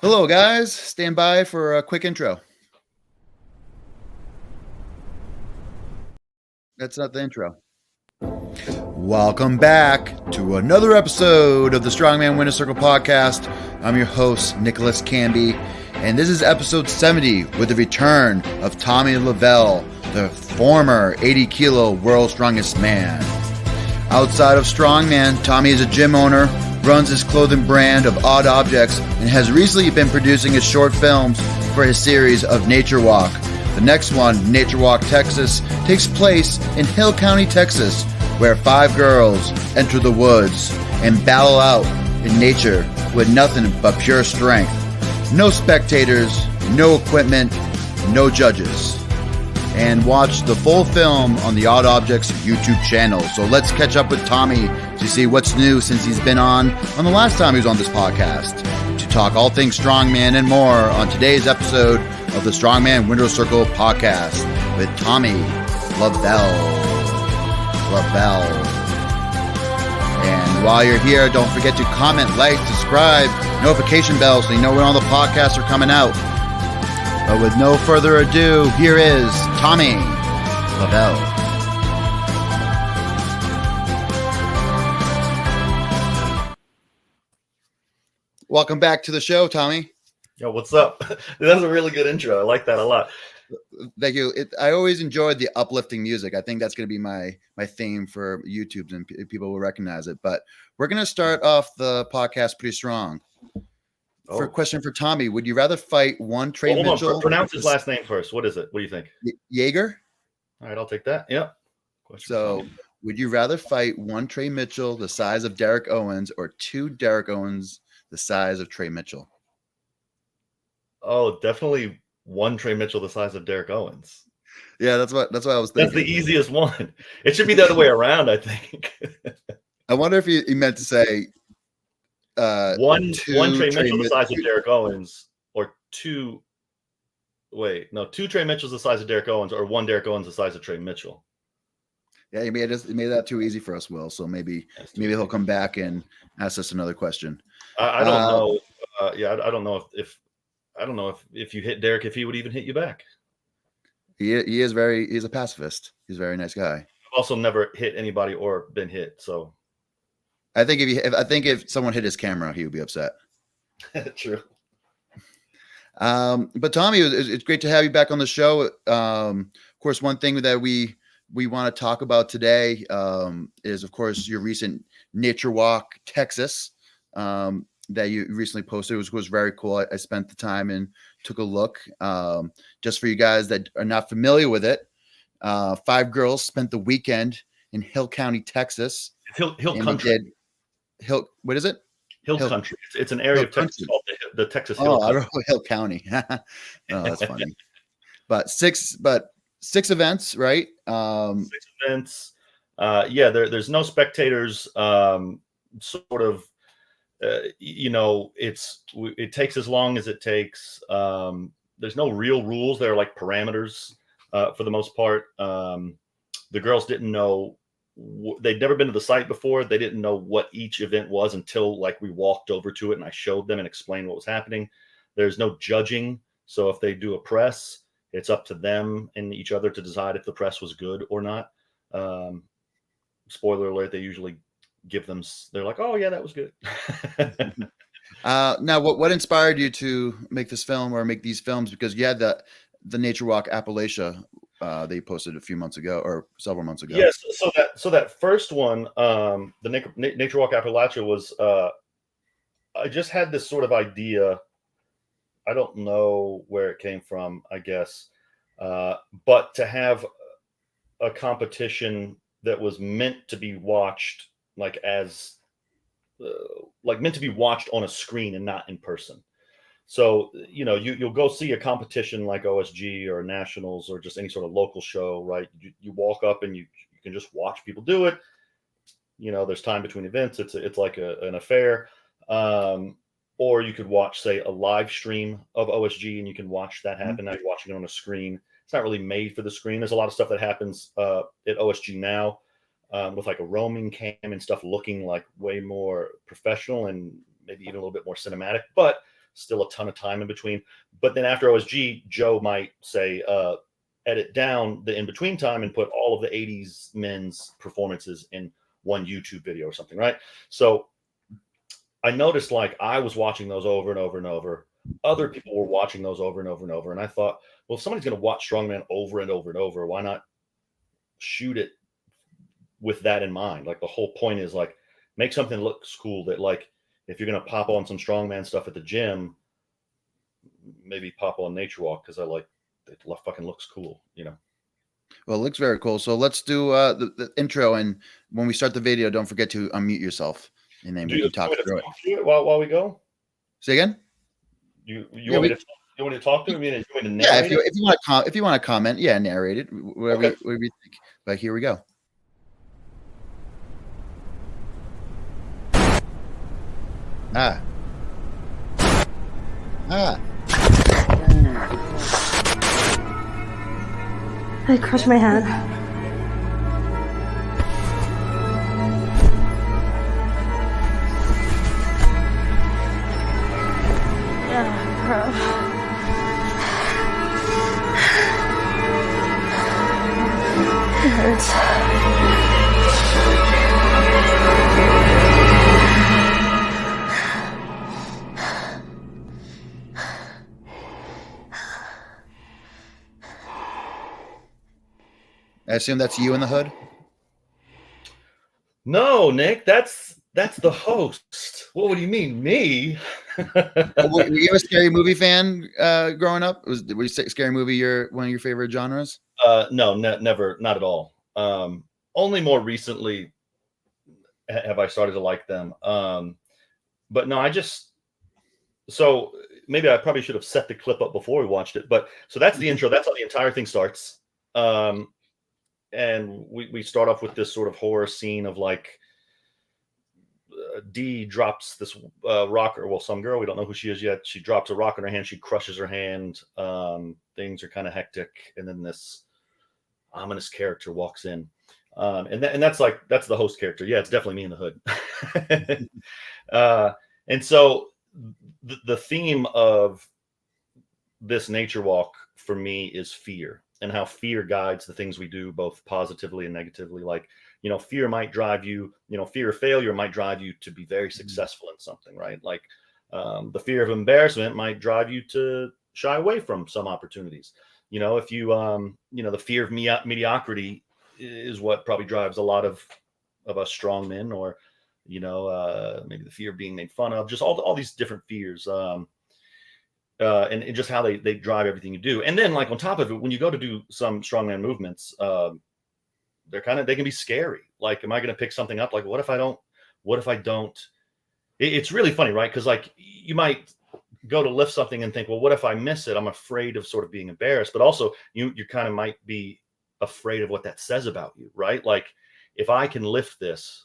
Hello, guys. Stand by for a quick intro. That's not the intro. Welcome back to another episode of the Strongman Winner Circle podcast. I'm your host, Nicholas Canby, and this is episode 70 with the return of Tommy Lovell, the former 80-kilo world's strongest man. Outside of Strongman, Tommy is a gym owner, runs his clothing brand of Odd Objects, and has recently been producing his short films for his series of Nature Walk. The next one, Nature Walk Texas, takes place in Hill County, Texas, where 5 girls enter the woods and battle out in nature with nothing but pure strength. No spectators, no equipment, no judges. And watch the full film on the Odd Objects YouTube channel. So let's catch up with Tommy to see what's new since he's been on the last time he was on this podcast, to talk all things Strongman and more on today's episode of the Strongman Winner Circle podcast with Tommy Lovell. And while you're here, don't forget to comment, like, subscribe, notification bell so you know when all the podcasts are coming out. But with no further ado, here is Tommy Lovell. Welcome back to the show, Tommy. Yo, what's up? That's a really good intro. I like that a lot. Thank you. I always enjoyed the uplifting music. I think that's going to be my theme for YouTube, and people will recognize it. But we're going to start off the podcast pretty strong. For a question for Tommy, would you rather fight one Trey Mitchell? On. Pronounce his last name first. What is it? What do you think? Jaeger. All right, I'll take that. Yep. So, would you rather fight one Trey Mitchell the size of Derek Owens or 2 Derek Owens the size of Trey Mitchell? Oh, definitely one Trey Mitchell the size of Derek Owens. Yeah, that's what I was thinking. That's the easiest one. It should be the other way around, I think. I wonder if he meant to say one Trey Mitchell the size of Derek Owens, or 2 Trey Mitchells the size of Derek Owens, or 1 Derek Owens the size of Trey Mitchell. Yeah, he made that too easy for us, Will. So maybe he'll come back and ask us another question. I don't know. I don't know if you hit Derek, if he would even hit you back. He's a pacifist. He's a very nice guy. I've also never hit anybody or been hit, so I think if someone hit his camera, he would be upset. True. But Tommy, it's great to have you back on the show. Of course, one thing that we want to talk about today is, of course, your recent Nature Walk Texas that you recently posted. It was very cool. I spent the time and took a look. Just for you guys that are not familiar with it, 5 girls spent the weekend in Hill County, Texas. Hill Country. What is it? Hill Country. It's an area of Texas called the Texas Hill Country. I wrote Hill County. Oh, that's funny. But six events, right? 6 events. There's no spectators. Sort of. It takes as long as it takes. There's no real rules. There are like parameters for the most part. The girls didn't know. They'd never been to the site before. They didn't know what each event was until we walked over to it and I showed them and explained what was happening. There's no judging. So if they do a press, it's up to them and each other to decide if the press was good or not. Spoiler alert, they usually they're like, oh yeah, that was good. Now what inspired you to make this film or make these films? Because you had the Nature Walk Appalachia they posted a few months ago or several months ago. Yes. So that first one, the Nature Walk Appalachia was, I just had this sort of idea. I don't know where it came from, I guess. But to have a competition that was meant to be watched meant to be watched on a screen and not in person. So, you'll go see a competition like OSG or Nationals or just any sort of local show, right? You walk up and you can just watch people do it. There's time between events. It's like an affair. Or you could watch, say, a live stream of OSG and you can watch that happen. Now you're watching it on a screen. It's not really made for the screen. There's a lot of stuff that happens at OSG now with like a roaming cam and stuff looking like way more professional and maybe even a little bit more cinematic. But still a ton of time in between. But then after OSG, Joe might say, edit down the in-between time and put all of the 80s men's performances in one YouTube video or something, right? So I noticed like I was watching those over and over and over. Other people were watching those over and over and over. And I thought, well, if somebody's going to watch Strongman over and over and over, why not shoot it with that in mind? Like the whole point is like, make something looks cool that like, if you're going to pop on some Strongman stuff at the gym, maybe pop on Nature Walk because I like it fucking looks cool, you know. Well, it looks very cool. So let's do the intro, and when we start the video, don't forget to unmute yourself, and then we can talk through it. While we go. Say again. You want me to talk to him? You want me to narrate if you want to comment, yeah, narrate it, whatever you think. But here we go. I crushed my hand. Yeah, bro. It hurts. I assume that's you in the hood? No, Nick, that's the host. What do you mean, me? Were you a scary movie fan growing up? Were you scary movie one of your favorite genres? No, never, not at all. Only more recently have I started to like them. But no, so maybe I probably should have set the clip up before we watched it. But so that's the intro. That's how the entire thing starts. And we start off with this sort of horror scene of like Dee drops this rocker. Well, some girl, we don't know who she is yet. She drops a rock in her hand. She crushes her hand. Things are kind of hectic. And then this ominous character walks in. And that's the host character. Yeah, it's definitely me in the hood. And so the theme of this nature walk for me is fear, and how fear guides the things we do, both positively and negatively. Like, you know, fear might drive you, fear of failure might drive you to be very successful in something, right? Like the fear of embarrassment might drive you to shy away from some opportunities. If you, the fear of mediocrity is what probably drives a lot of us strong men, or, maybe the fear of being made fun of, just all these different fears. And just how they drive everything you do. And then like on top of it, when you go to do some strongman movements, they can be scary. Like, am I going to pick something up? Like, what if I don't, it's really funny, right? Cause like you might go to lift something and think, well, what if I miss it? I'm afraid of sort of being embarrassed, but also you kind of might be afraid of what that says about you, right? Like if I can lift this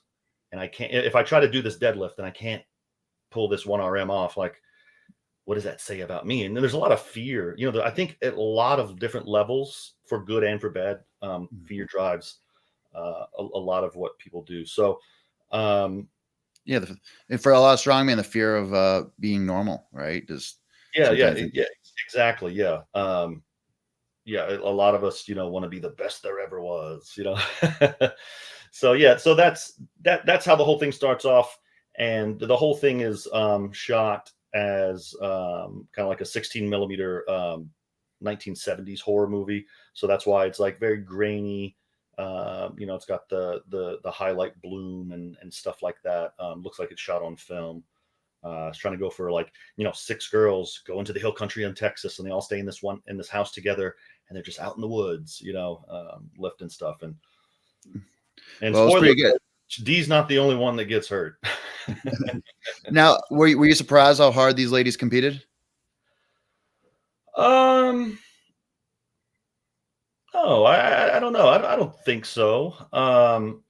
and if I try to do this deadlift and I can't pull this 1RM off, like, what does that say about me? And then there's a lot of fear, I think at a lot of different levels, for good and for bad, fear drives a lot of what people do. So, and for a lot of strongmen, the fear of being normal, right? Exactly. Yeah. A lot of us, want to be the best there ever was, So that's how the whole thing starts off. And the whole thing is shot as kind of like a 16 millimeter 1970s horror movie. So that's why it's like very grainy. It's got the highlight bloom and stuff like that. Looks like it's shot on film. It's trying to go for like, 6 girls go into the hill country in Texas, and they all stay in this house together, and they're just out in the woods, lifting stuff. And well, it's pretty good. Dee's not the only one that gets hurt. Now, were you surprised how hard these ladies competed? Oh, I don't know. I don't think so. One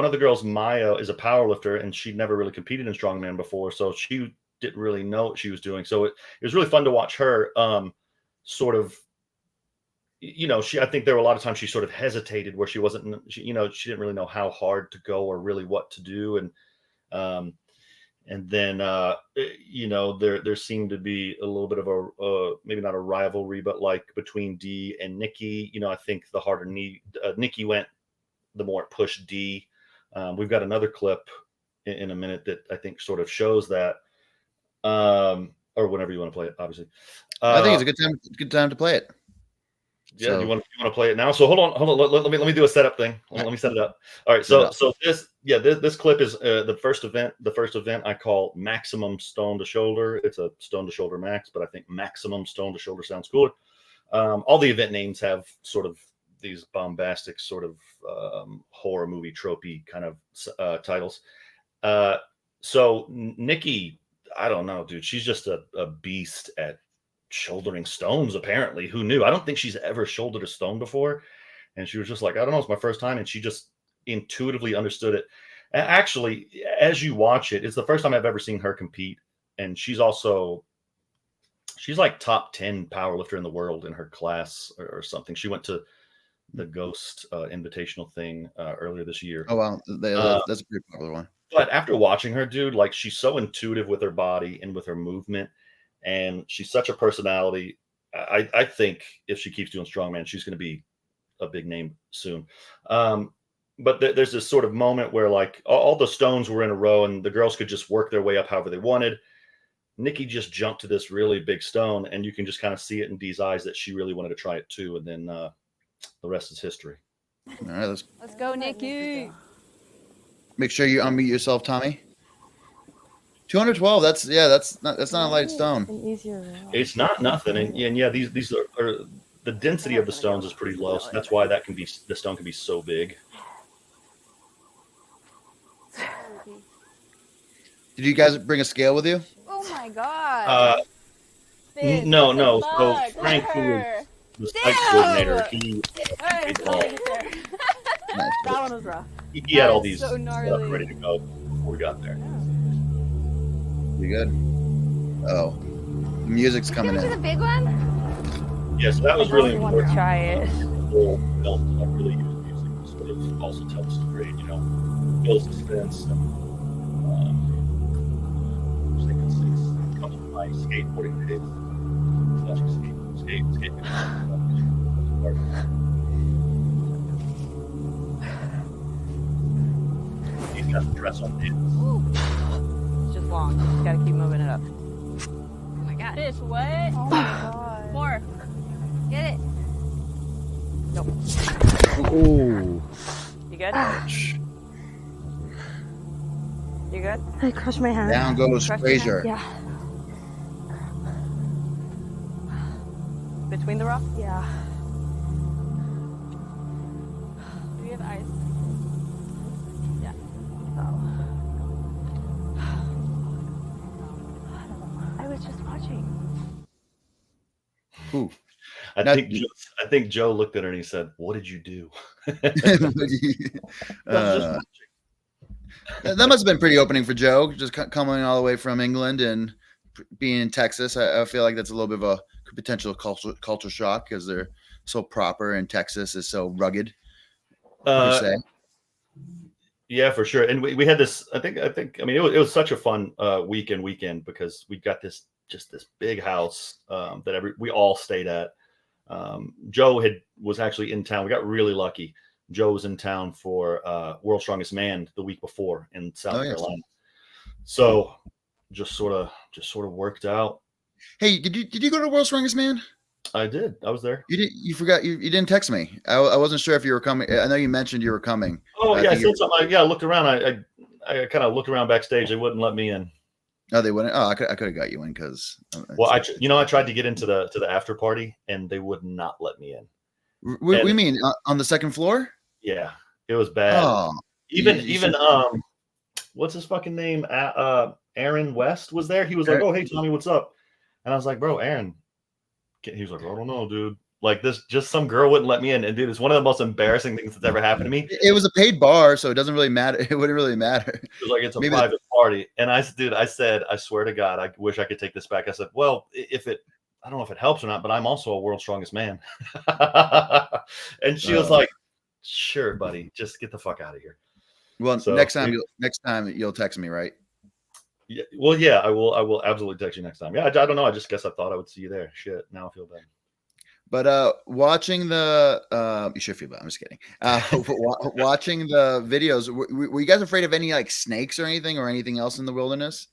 of the girls, Maya, is a power lifter, and she'd never really competed in strongman before, so she didn't really know what she was doing. So it was really fun to watch her sort of, I think there were a lot of times she sort of hesitated, where she wasn't, she didn't really know how hard to go or really what to do. And And then, there seemed to be a little bit of a maybe not a rivalry, but like between D and Nikki. I think the harder Nikki went, the more it pushed D. We've got another clip in a minute that I think sort of shows that, or whenever you want to play it, obviously. I think it's a good time to play it. Yeah, so, you want to play it now? So hold on. Let me do a setup thing. Let me set it up. All right. So this clip is the first event. The first event I call Maximum Stone to Shoulder. It's a Stone to Shoulder Max, but I think Maximum Stone to Shoulder sounds cooler. All the event names have sort of these bombastic sort of horror movie tropey kind of titles. So Nikki, I don't know, dude. She's just a beast at shouldering stones, apparently. Who knew? I don't think she's ever shouldered a stone before. And she was just like, I don't know, it's my first time. And she just intuitively understood it. And actually, as you watch it, it's the first time I've ever seen her compete. And she's like top 10 powerlifter in the world in her class or something. She went to the Ghost Invitational thing earlier this year. Oh, wow. That's a pretty popular one. But after watching her, dude, like, she's so intuitive with her body and with her movement. And she's such a personality. I think if she keeps doing strongman, she's going to be a big name soon. But there's this sort of moment where, like, all the stones were in a row and the girls could just work their way up however they wanted. Nikki just jumped to this really big stone, and you can just kind of see it in Dee's eyes that she really wanted to try it too. And then the rest is history. All right, let's go, Nikki. Make sure you unmute yourself, Tommy. 212. That's not a light stone. It's not nothing, and yeah, these are the density of the stones is pretty low, so that's why the stone can be so big. Did you guys bring a scale with you? Oh my god! No. So Frank, who was the spike coordinator, he that one was rough. He had all these so ready to go before we got there. You good? Oh, the music's coming in. The big one? Yes, that was really important. Want to try it? Don't really use music to sort of also tell the story, build suspense. I think it's comes from my skateboarding days. Skate. He's got the dress on his. It's just long. Just gotta keep moving it up. Oh my god. Fish, what? Oh my god. More. Get it. Nope. Ooh. You good? Ouch. You good? I crushed my hand. Down goes Frazier. Yeah. Between the rocks? Yeah. Do you have ice? Yeah. Oh. I was just watching. Ooh. I think Joe looked at her and he said, "What did you do?" That must have been pretty opening for Joe, just coming all the way from England and being in Texas. I feel like that's a little bit of a potential culture shock because they're so proper and Texas is so rugged. Yeah, for sure. And we had this. I think. I mean, it was such a fun weekend because we got this big house that we all stayed at. Joe was actually in town. We got really lucky. Joe was in town for World's Strongest Man the week before in South Carolina. So just sort of worked out. Hey, did you go to World's Strongest Man? I did. I was there. You forgot you didn't text me. I wasn't sure if you were coming. I know you mentioned you were coming. Oh yeah, I said something. I looked around. I kind of looked around backstage. They wouldn't let me in. Oh, they wouldn't. Oh, I could have got you in because. Well, I tried to get into the after party and they would not let me in. What do you mean on the second floor? Yeah, it was bad. Oh, even what's his fucking name? Aaron West was there. He was like, "Oh, hey Tommy, what's up?" And I was like, "Bro, Aaron." He was like, "I don't know, dude. Like this, just some girl wouldn't let me in." And dude, it's one of the most embarrassing things that's ever happened to me. It was a paid bar, so it doesn't really matter. It wouldn't really matter. It was like it's a private party. And I said, I swear to God, I wish I could take this back. I said, well, I don't know if it helps or not, but I'm also a World's Strongest Man. And she was like, "Sure, buddy, just get the fuck out of here." Well, so, next time you'll text me, right? Yeah, well, yeah, I will absolutely text you next time. Yeah, I don't know. I just guess I thought I would see you there. Shit, now I feel bad. But watching the you should feel bad. I'm just kidding. Watching the videos, were you guys afraid of any like snakes or anything else in the wilderness?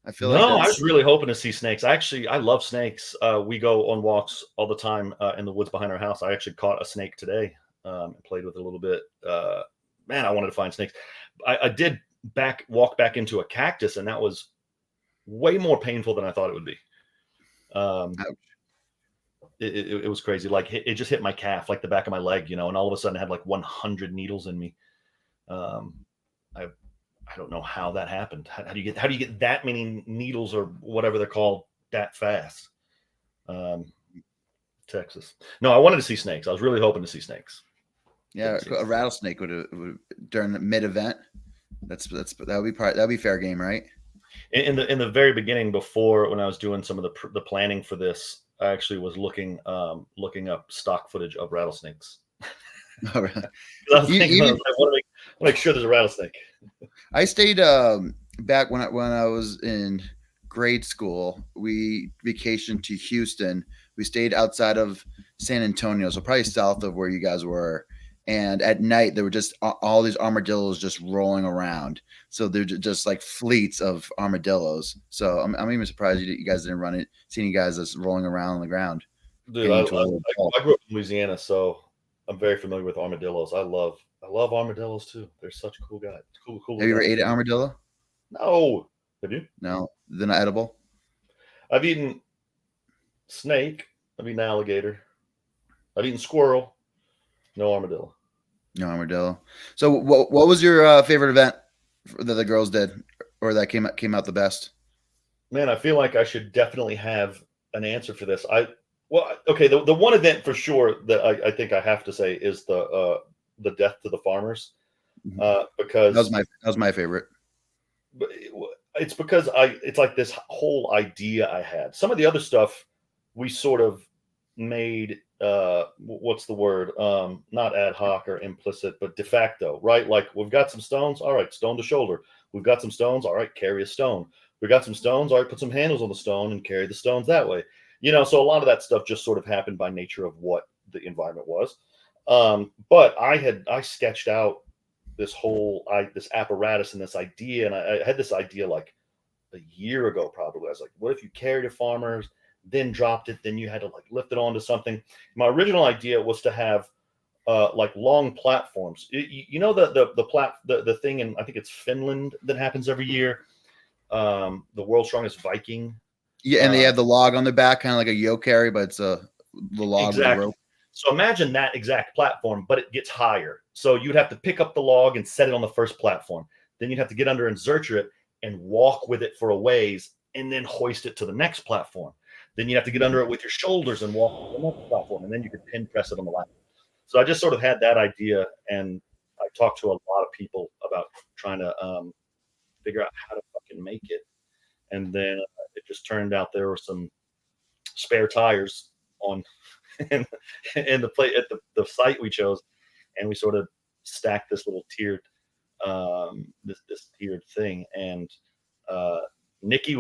I feel like No, I was really hoping to see snakes. I love snakes. We go on walks all the time in the woods behind our house. I actually caught a snake today and played with it a little bit. Man, I wanted to find snakes. I did walk back into a cactus, and that was way more painful than I thought it would be. It was crazy. Like it just hit my calf, like the back of my leg, and all of a sudden I had like 100 needles in me. I don't know how that happened. How do you get that many needles or whatever they're called that fast? Texas. No, I wanted to see snakes. I was really hoping to see snakes. Yeah, a rattlesnake would during the mid event. That'd be fair game, right? In the very beginning, before when I was doing some of the planning for this, I actually was looking up stock footage of rattlesnakes. Oh, really? I was thinking, I want to make sure there's a rattlesnake. I stayed back when I was in grade school. We vacationed to Houston. We stayed outside of San Antonio, so probably south of where you guys were. And at night, there were just all these armadillos just rolling around. So they're just like fleets of armadillos. So I'm even surprised you guys didn't seeing you guys just rolling around on the ground. Dude, I grew up in Louisiana, so I'm very familiar with armadillos. I love armadillos too. They're such cool guys. Cool. Have you ever ate an armadillo? No. Have you? No. They're not edible? I've eaten snake. I've eaten alligator. I've eaten squirrel. No armadillo. No armadillo. So what was your favorite event that the girls did, or that came out the best? Man, I feel like I should definitely have an answer for this. The one event for sure that I think I have to say is the death to the farmers, because that was my favorite. It's because it's like this whole idea I had. Some of the other stuff we sort of made what's the word? Not ad hoc or implicit, but de facto, right? Like we've got some stones, all right, stone to shoulder. We've got some stones, all right, carry a stone. We got some stones, all right, put some handles on the stone and carry the stones that way. So a lot of that stuff just sort of happened by nature of what the environment was. But I sketched out this this apparatus and this idea, and I had this idea like a year ago probably. I was like, what if you carried a farmer's, then dropped it, then you had to like lift it onto something. My original idea was to have like long platforms. The thing in, I think it's Finland, that happens every year. The world's strongest Viking. Yeah, and they have the log on the back, kind of like a yoke carry, but it's the log with the rope. So imagine that exact platform, but it gets higher. So you'd have to pick up the log and set it on the first platform. Then you'd have to get under and zercher it and walk with it for a ways, and then hoist it to the next platform. Then you have to get under it with your shoulders and walk to the next platform, and then you could pin press it on the ladder. So I just sort of had that idea, and I talked to a lot of people about trying to figure out how to fucking make it. And then it just turned out there were some spare tires on in the site we chose, and we sort of stacked this little tiered this tiered thing. And Nikki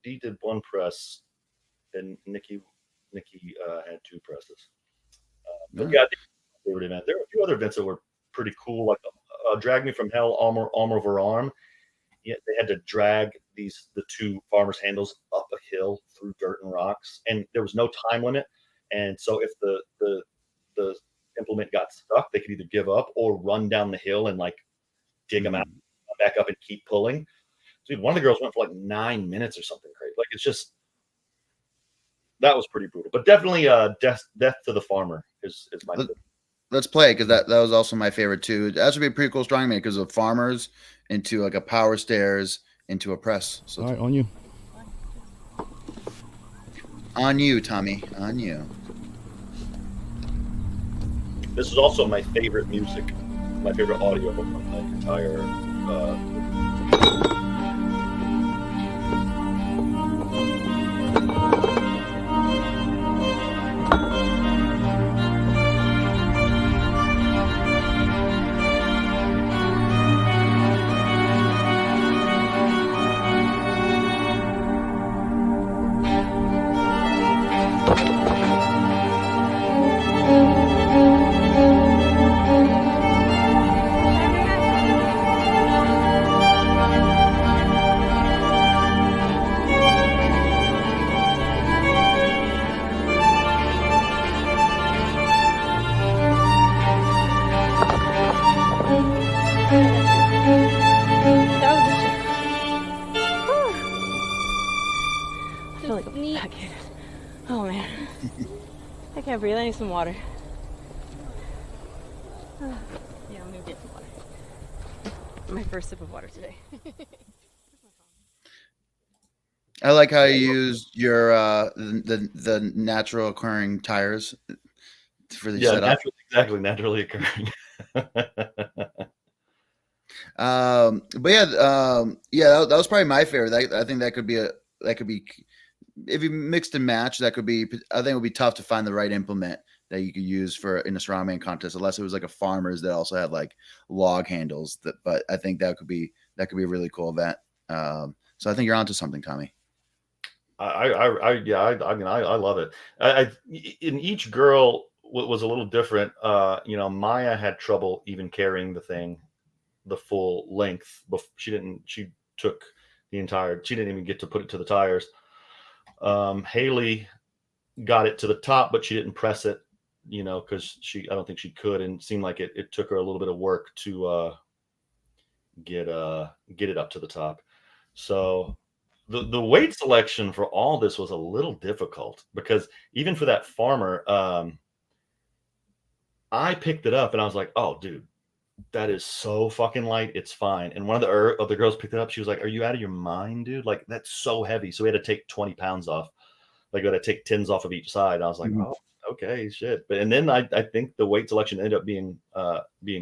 D did one press, and Nikki had two presses. But yeah, I think favorite event. There were a few other events that were pretty cool, like Drag Me From Hell, arm over arm. Yeah, they had to drag the two farmers' handles up a hill through dirt and rocks, and there was no time limit. And so if the implement got stuck, they could either give up or run down the hill and like dig them out, back up, and keep pulling. Dude, one of the girls went for like 9 minutes or something crazy. Like it's just, that was pretty brutal. But definitely death to the farmer is my favorite. Let's play it, because that was also my favorite too. That should be a pretty cool strongman because of farmers into like a power stairs into a press. So all right, on you. On you, Tommy. On you. This is also my favorite music, my favorite audio of my entire like a Neat. packet. Oh man. I can't breathe. I need some water. Yeah, I'm gonna get some water. My first sip of water today. I like how you use your the natural occurring tires for the setup. Naturally occurring. But yeah, that was probably my favorite. I think that could be if you mixed and match, that could be. I think it would be tough to find the right implement that you could use for in a strongman contest, unless it was like a farmer's that also had like log handles. But I think that could be a really cool event. So I think you're onto something, Tommy. I mean, I love it. In each girl was a little different. Maya had trouble even carrying the thing, the full length. She took the entire, she didn't even get to put it to the tires. Haley got it to the top, but she didn't press it, because I don't think she could. And it seemed like it took her a little bit of work to get it up to the top. So the weight selection for all this was a little difficult, because even for that farmer, I picked it up and I was like, oh dude, that is so fucking light, it's fine. And one of the girls picked it up. She was like, are you out of your mind, dude? Like, that's so heavy. So we had to take 20 pounds off. Like, we had to take 10s off of each side. I was like, oh, okay, shit. And then I think the weight selection ended up being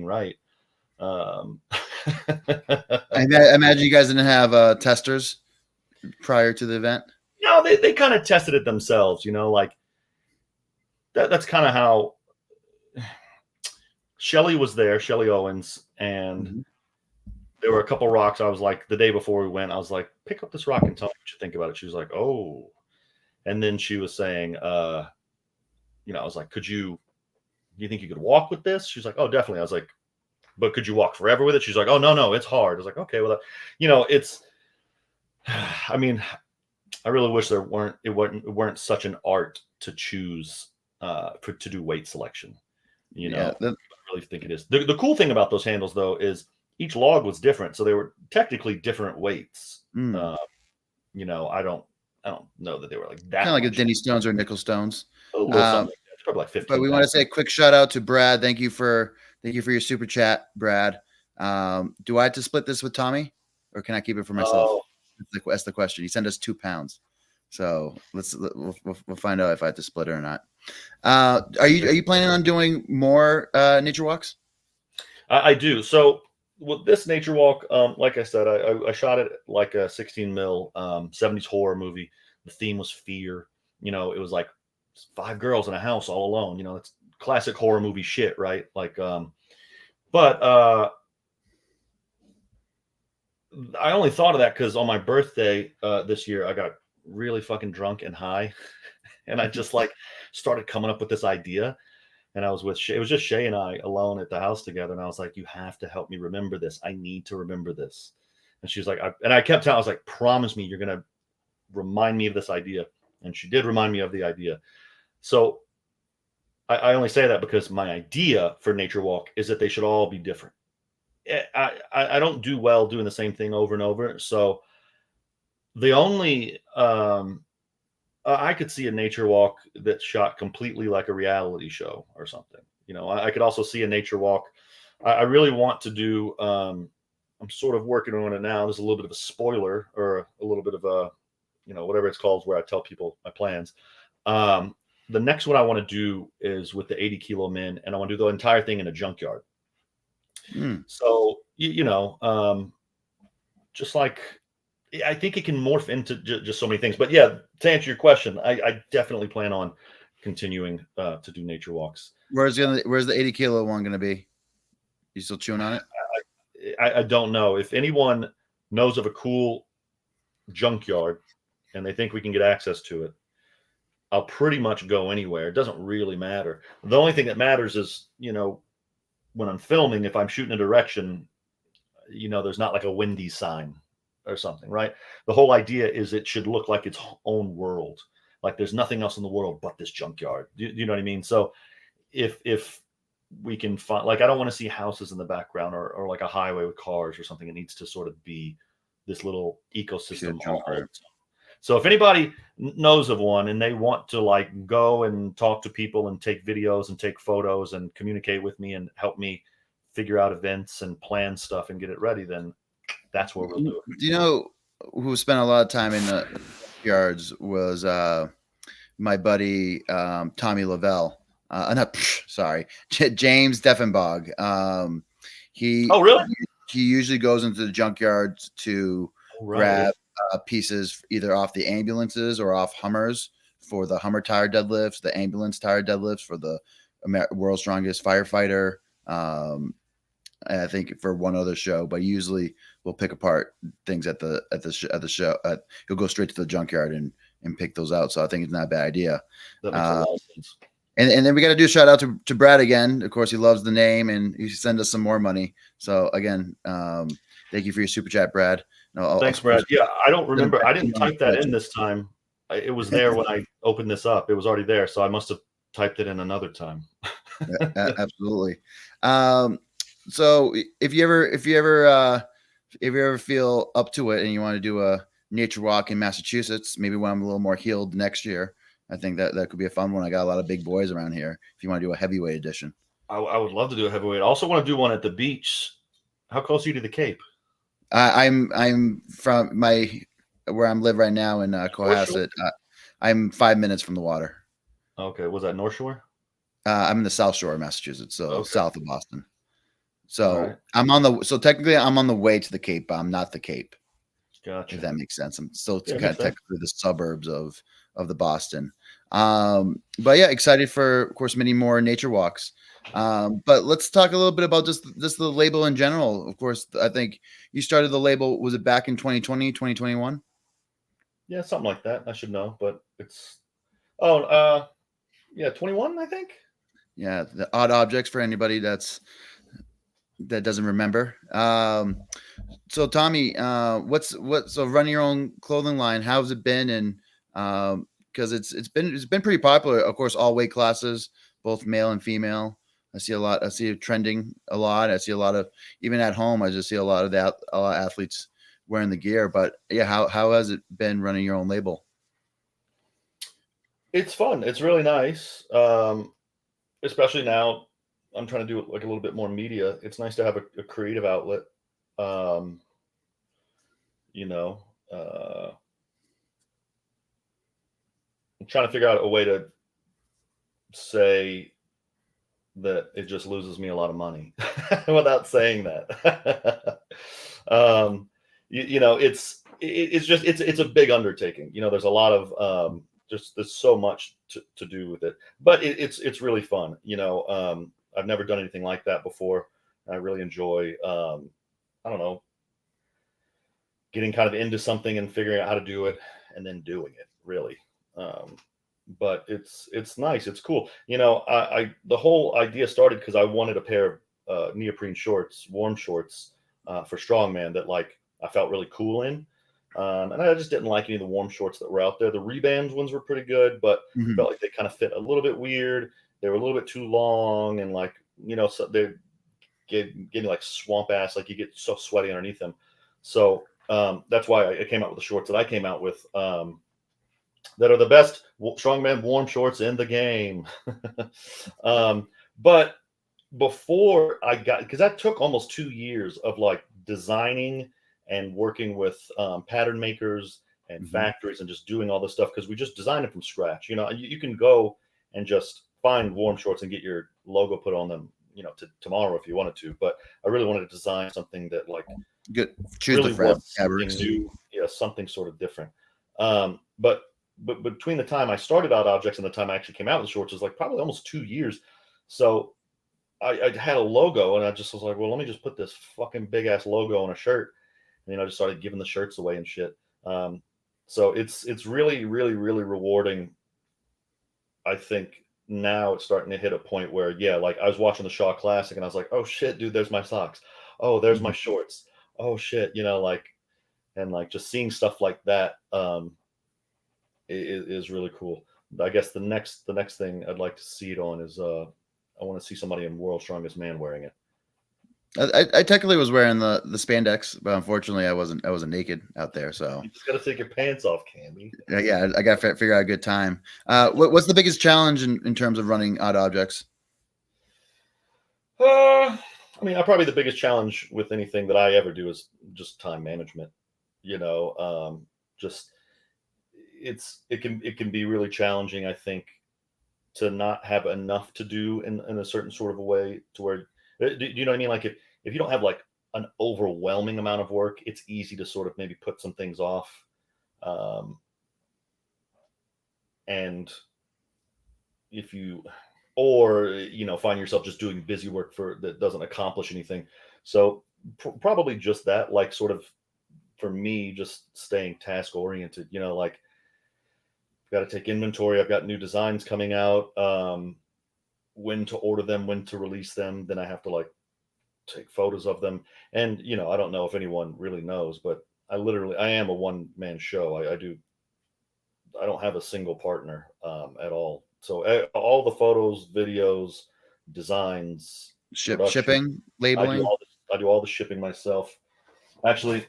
right. I imagine you guys didn't have testers prior to the event. No, they kind of tested it themselves, like that's kind of how Shelly was there, Shelly Owens, and there were a couple rocks. I was like, the day before we went, I was like, pick up this rock and tell me what you think about it. She was like, oh. And then she was saying, I was like, do you think you could walk with this? She's like, oh, definitely. I was like, but could you walk forever with it? She's like, oh, no, it's hard. I was like, okay, well, it's, I mean, I really wish it weren't such an art to choose to do weight selection. I really think it is. The cool thing about those handles, though, is each log was different, so they were technically different weights. I don't know that they were like that. Kind of like a Denny Stones or nickel stones. A little something like that. It's probably like 15. But we want to say a quick shout out to Brad. Thank you for your super chat, Brad. Do I have to split this with Tommy, or can I keep it for myself? That's the question. He sent us 2 pounds, so we'll find out if I have to split it or not. Are you planning on doing more nature walks? I do. So with this nature walk, like I said, I shot it like a 16 mil 70s horror movie. The theme was fear. It was like 5 girls in a house all alone. It's classic horror movie shit, right? Like, but I only thought of that because on my birthday this year, I got really fucking drunk and high, and I just like started coming up with this idea. And I was with Shay. It was just Shay and I alone at the house together. And I was like, you have to help me remember this. I need to remember this. And she was like, I kept telling, I was like, promise me you're going to remind me of this idea. And she did remind me of the idea. So I only say that because my idea for Nature Walk is that they should all be different. I don't do well doing the same thing over and over. So the only, I could see a nature walk that's shot completely like a reality show or something. I could also see a nature walk. I really want to do, I'm sort of working on it now. There's a little bit of a spoiler, or a little bit of a, whatever it's called, where I tell people my plans. The next one I want to do is with the 80 kilo men, and I want to do the entire thing in a junkyard. So, just like, I think it can morph into just so many things. But yeah, to answer your question, I definitely plan on continuing to do nature walks. Where's the 80 kilo one going to be? You still chewing on it? I don't know. If anyone knows of a cool junkyard and they think we can get access to it, I'll pretty much go anywhere. It doesn't really matter. The only thing that matters is, when I'm filming, if I'm shooting a direction, there's not like a windy sign or something, right? The whole idea is it should look like its own world. Like there's nothing else in the world but this junkyard. Do you know what I mean? So if we can find, like, I don't want to see houses in the background or like a highway with cars or something. It needs to sort of be this little ecosystem. So if anybody knows of one and they want to like go and talk to people and take videos and take photos and communicate with me and help me figure out events and plan stuff and get it ready, then that's where we'll do it. Do you know who spent a lot of time in the yards was my buddy Tommy Lovell. Sorry, James Deffenbog. Oh, really? He usually goes into the junkyards to grab pieces either off the ambulances or off Hummers for the Hummer tire deadlifts, the ambulance tire deadlifts for the world's strongest firefighter. I think for one other show, but usually we'll pick apart things at the show. He'll go straight to the junkyard and pick those out. So I think it's not a bad idea. That makes a lot of sense. And then we got to do a shout out to Brad again. Of course, he loves the name and he sent us some more money. So again, thank you for your super chat, Brad. Thanks, Brad. Yeah, I don't remember. I didn't type that in this time. It was there when I opened this up. It was already there, so I must have typed it in another time. Absolutely. So if you ever feel up to it and you want to do a nature walk in Massachusetts, maybe when I'm a little more healed next year, I think that could be a fun one. I got a lot of big boys around here. If you want to do a heavyweight edition, I would love to do a heavyweight. I also want to do one at the beach. How close are you to the Cape? I'm from where I'm live right now in Cohasset. I'm 5 minutes from the water. Okay, was that North Shore? I'm in the South Shore of Massachusetts, so south of Boston. So right. technically I'm on the way to the Cape, but I'm not the Cape. Gotcha. If that makes sense. I'm still kind of technically the suburbs of the Boston. But yeah, excited for, of course, many more nature walks. But let's talk a little bit about just the label in general. Of course, I think you started the label, was it back in 2020, 2021? Yeah, something like that. I should know, but it's 21, I think. Yeah, the Odd Objects for anybody that doesn't remember. So Tommy, so running your own clothing line, how's it been? And because it's been pretty popular, of course, all weight classes, both male and female. I see it trending a lot. I see a lot of, even at home, I just see a lot of athletes wearing the gear. But yeah, how has it been running your own label? It's fun. It's really nice. Especially now I'm trying to do like a little bit more media. It's nice to have a creative outlet. I'm trying to figure out a way to say that it just loses me a lot of money without saying that. It's a big undertaking. There's a lot of there's so much to do with it, but it's really fun. I've never done anything like that before. I really enjoy I don't know, getting kind of into something and figuring out how to do it and then doing it, really. But it's nice. It's cool. The whole idea started because I wanted a pair of neoprene shorts, warm shorts for Strongman that like I felt really cool in. And I just didn't like any of the warm shorts that were out there. The Rebands ones were pretty good, but felt like they kind of fit a little bit weird. They were a little bit too long, and like, so they give me like swamp ass, like you get so sweaty underneath them. So that's why I came out with the shorts that I came out with, that are the best Strongman warm shorts in the game. But before because that took almost 2 years of like designing and working with pattern makers and factories and just doing all this stuff, because we just designed it from scratch. You can go and just find warm shorts and get your logo put on them, tomorrow if you wanted to. But I really wanted to design something that like choose really the fabrics, something sort of different. But between the time I started Odd Objects and the time I actually came out with the shorts was like probably almost 2 years. So I had a logo and I just was like, well, let me just put this fucking big ass logo on a shirt. And I just started giving the shirts away and shit. So it's really, really, really rewarding. I think now it's starting to hit a point where, like I was watching the Shaw Classic and I was like, oh shit, dude, there's my socks. Oh, there's my shorts. Oh shit, and like just seeing stuff like that is really cool. I guess the next thing I'd like to see it on is I want to see somebody in World's Strongest Man wearing it. I technically was wearing the spandex, but unfortunately I wasn't naked out there. So You just got to take your pants off, Cammy. yeah, I got to figure out a good time. What's the biggest challenge in terms of running odd objects? I mean, probably the biggest challenge with anything that I ever do is just time management. Just it can be really challenging, I think, to not have enough to do in a certain sort of a way to where, do you know what I mean? Like if you don't have like an overwhelming amount of work, it's easy to sort of maybe put some things off. And if you, or, find yourself just doing busy work that doesn't accomplish anything. So probably just that, like sort of for me, just staying task oriented, like got to take inventory. I've got new designs coming out, when to order them, when to release them. Then I have to like take photos of them. And, I don't know if anyone really knows, but I am a one-man show. I don't have a single partner at all. So all the photos, videos, designs, shipping, labeling. I do all the shipping myself. Actually,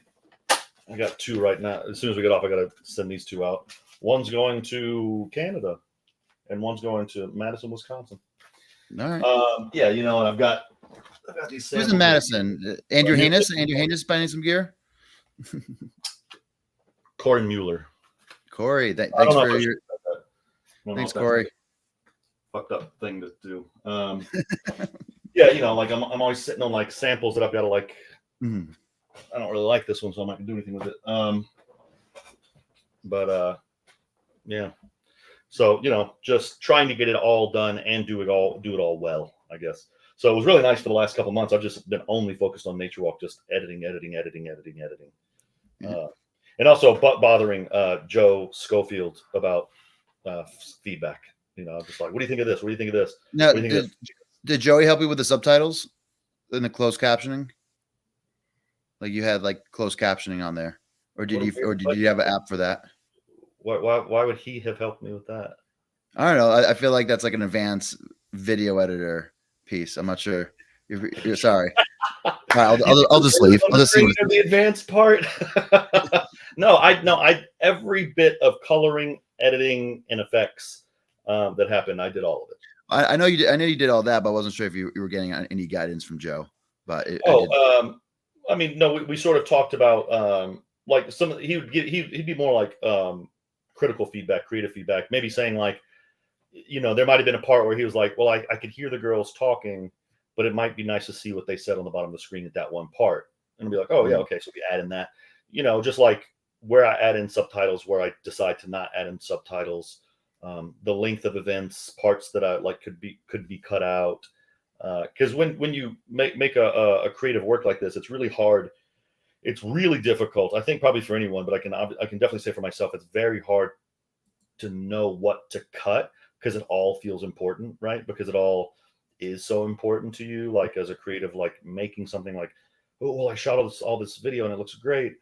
I got 2 right now. As soon as we get off, I got to send these 2 out. One's going to Canada, and one's going to Madison, Wisconsin. All right. Yeah, and I've got these. Who's in Madison? Andrew Haynes. Andrew Haynes buying some gear. Corey Mueller. Corey, thanks for your. Thanks, Corey. Fucked up thing to do. Yeah, like I'm always sitting on like samples that I've got to like. Mm-hmm. I don't really like this one, so I'm not gonna do anything with it. But yeah. So just trying to get it all done and do it all well, I guess. So it was really nice for the last couple of months. I've just been only focused on Nature Walk, just editing. Yeah. And also bothering Joe Schofield about feedback. I'm just like, what do you think of this? What do you think of this? Now, did Joey help you with the subtitles and the closed captioning? Like you had like closed captioning on there, or did you have an app for that? Why would he have helped me with that? I don't know. I feel like that's like an advanced video editor piece. I'm not sure. You're sorry. All right, I'll just leave. I'll just see the advanced part. No, every bit of coloring, editing, and effects that happened, I did all of it. I know you did. I know you did all that, but I wasn't sure if you were getting any guidance from Joe. But I mean, no, we sort of talked about like he'd be more like critical feedback, creative feedback, maybe saying like, there might have been a part where he was like, well, I could hear the girls talking, but it might be nice to see what they said on the bottom of the screen at that one part. And I'll be like, oh yeah, okay, so we add in that, just like where I add in subtitles, where I decide to not add in subtitles, the length of events, parts that I like could be cut out. Because when you make a creative work like this, it's really hard. It's really difficult. I think probably for anyone, but I can definitely say for myself, it's very hard to know what to cut because it all feels important, right? Because it all is so important to you, like as a creative, like making something like, oh, well, I shot all this video and it looks great.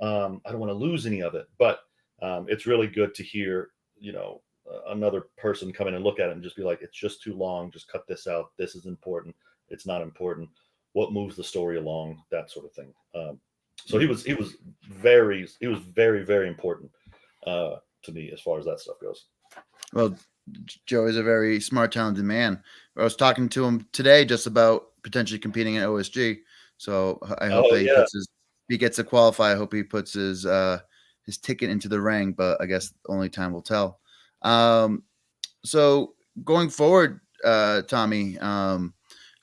I don't want to lose any of it, but it's really good to hear, another person come in and look at it and just be like, it's just too long. Just cut this out. This is important. It's not important. What moves the story along? That sort of thing. So he was very, very important to me as far as that stuff goes. Well, Joe is a very smart, talented man. I was talking to him today just about potentially competing in OSG. So I hope he gets to qualify. I hope he puts his ticket into the ring, but I guess only time will tell. So going forward, Tommy, it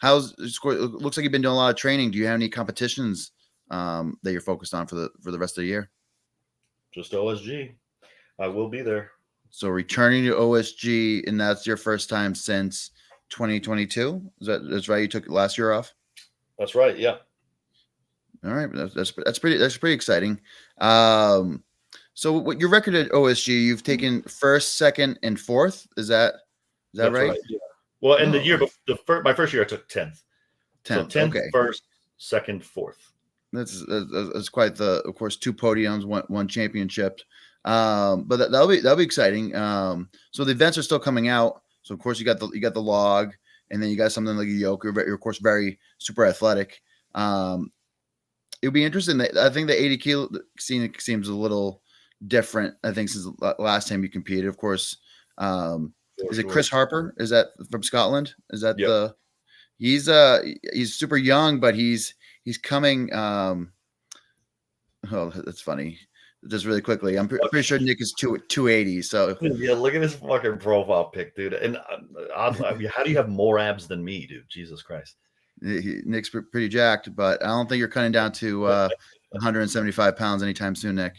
looks like you've been doing a lot of training. Do you have any competitions that you're focused on for the rest of the year? Just OSG. I will be there. So returning to OSG, and that's your first time since 2022. That's right? You took last year off. That's right. Yeah. All right, that's pretty exciting. So what your record at OSG? You've taken first, second, and fourth. Is that right? Yeah. Well, in the year before, my first year, I took 10th. 10th. So 10th, okay. First, second, fourth. That's quite of course, 2 podiums, one championship. But that'll be exciting. So the events are still coming out. So of course you got the log, and then you got something like a yoke. You're of course very super athletic. It would be interesting. I think the 80 kilo scene seems a little different. I think since the last time you competed, of course. Is it Chris Harper? Is that from Scotland? Is that he's super young, but he's coming. Oh, that's funny. Just really quickly, I'm pretty sure Nick is 280. So yeah, look at his fucking profile pic, dude. And I mean, how do you have more abs than me, dude? Jesus Christ. Nick's pretty jacked, but I don't think you're cutting down to 175 pounds anytime soon, Nick.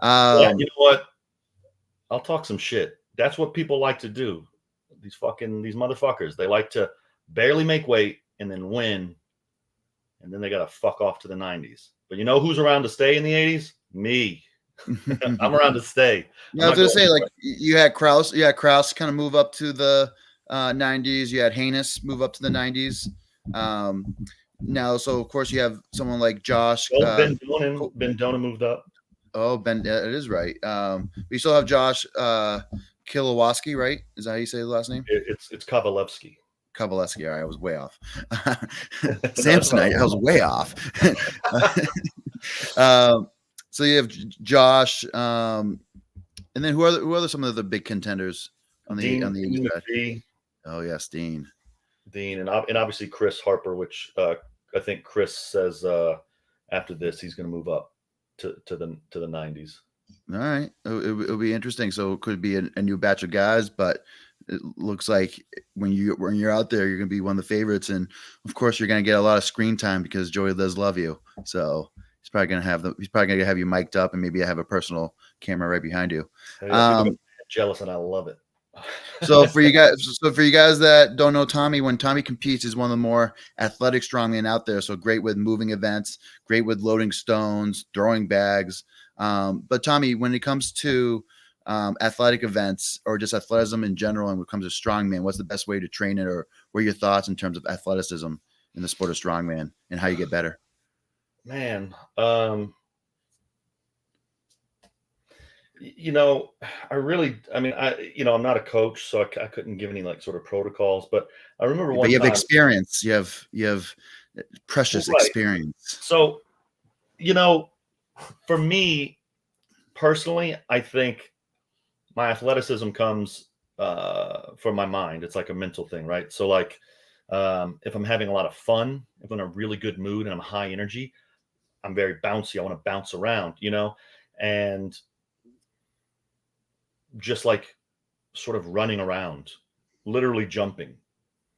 Yeah, you know what? I'll talk some shit. That's what people like to do. These motherfuckers. They like to barely make weight and then win, and then they gotta fuck off to the 90s. But you know who's around to stay in the 80s? Me. I'm around to stay. Yeah, I was gonna say, like, you had Kraus kind of move up to the 90s. You had Haynes move up to the 90s. Now, so of course you have someone like Josh. Ben Dona moved up. Oh, Ben, it is right. We still have Josh Kilowaski, right? Is that how you say the last name? It's Kovalevsky. Kovalevsky. All right, I was way off. Samsonite, I was way off. So you have Josh, and then who are some of the big contenders on the Dean side? Oh yes, Dean, and obviously Chris Harper, which I think Chris says after this he's going to move up to the 90s. All right, it'll be interesting. So it could be a new batch of guys, but it looks like when you're out there, you're going to be one of the favorites, and of course you're going to get a lot of screen time because Joey does love you. So he's probably going to have you mic'd up, and maybe have a personal camera right behind you. Jealous, and I love it. So for you guys that don't know Tommy, when Tommy competes, he's one of the more athletic strongmen out there. So great with moving events, great with loading stones, throwing bags. But Tommy, when it comes to athletic events or just athleticism in general, and when it comes to strongman, what's the best way to train it, or what are your thoughts in terms of athleticism in the sport of strongman and how you get better? Man, I'm not a coach, so I couldn't give any like sort of protocols, but I remember you have experience. You have precious experience. So, for me personally, I think my athleticism comes from my mind. It's like a mental thing, right? So like, if I'm having a lot of fun, if I'm in a really good mood and I'm high energy, I'm very bouncy. I want to bounce around, and just like sort of running around, literally jumping.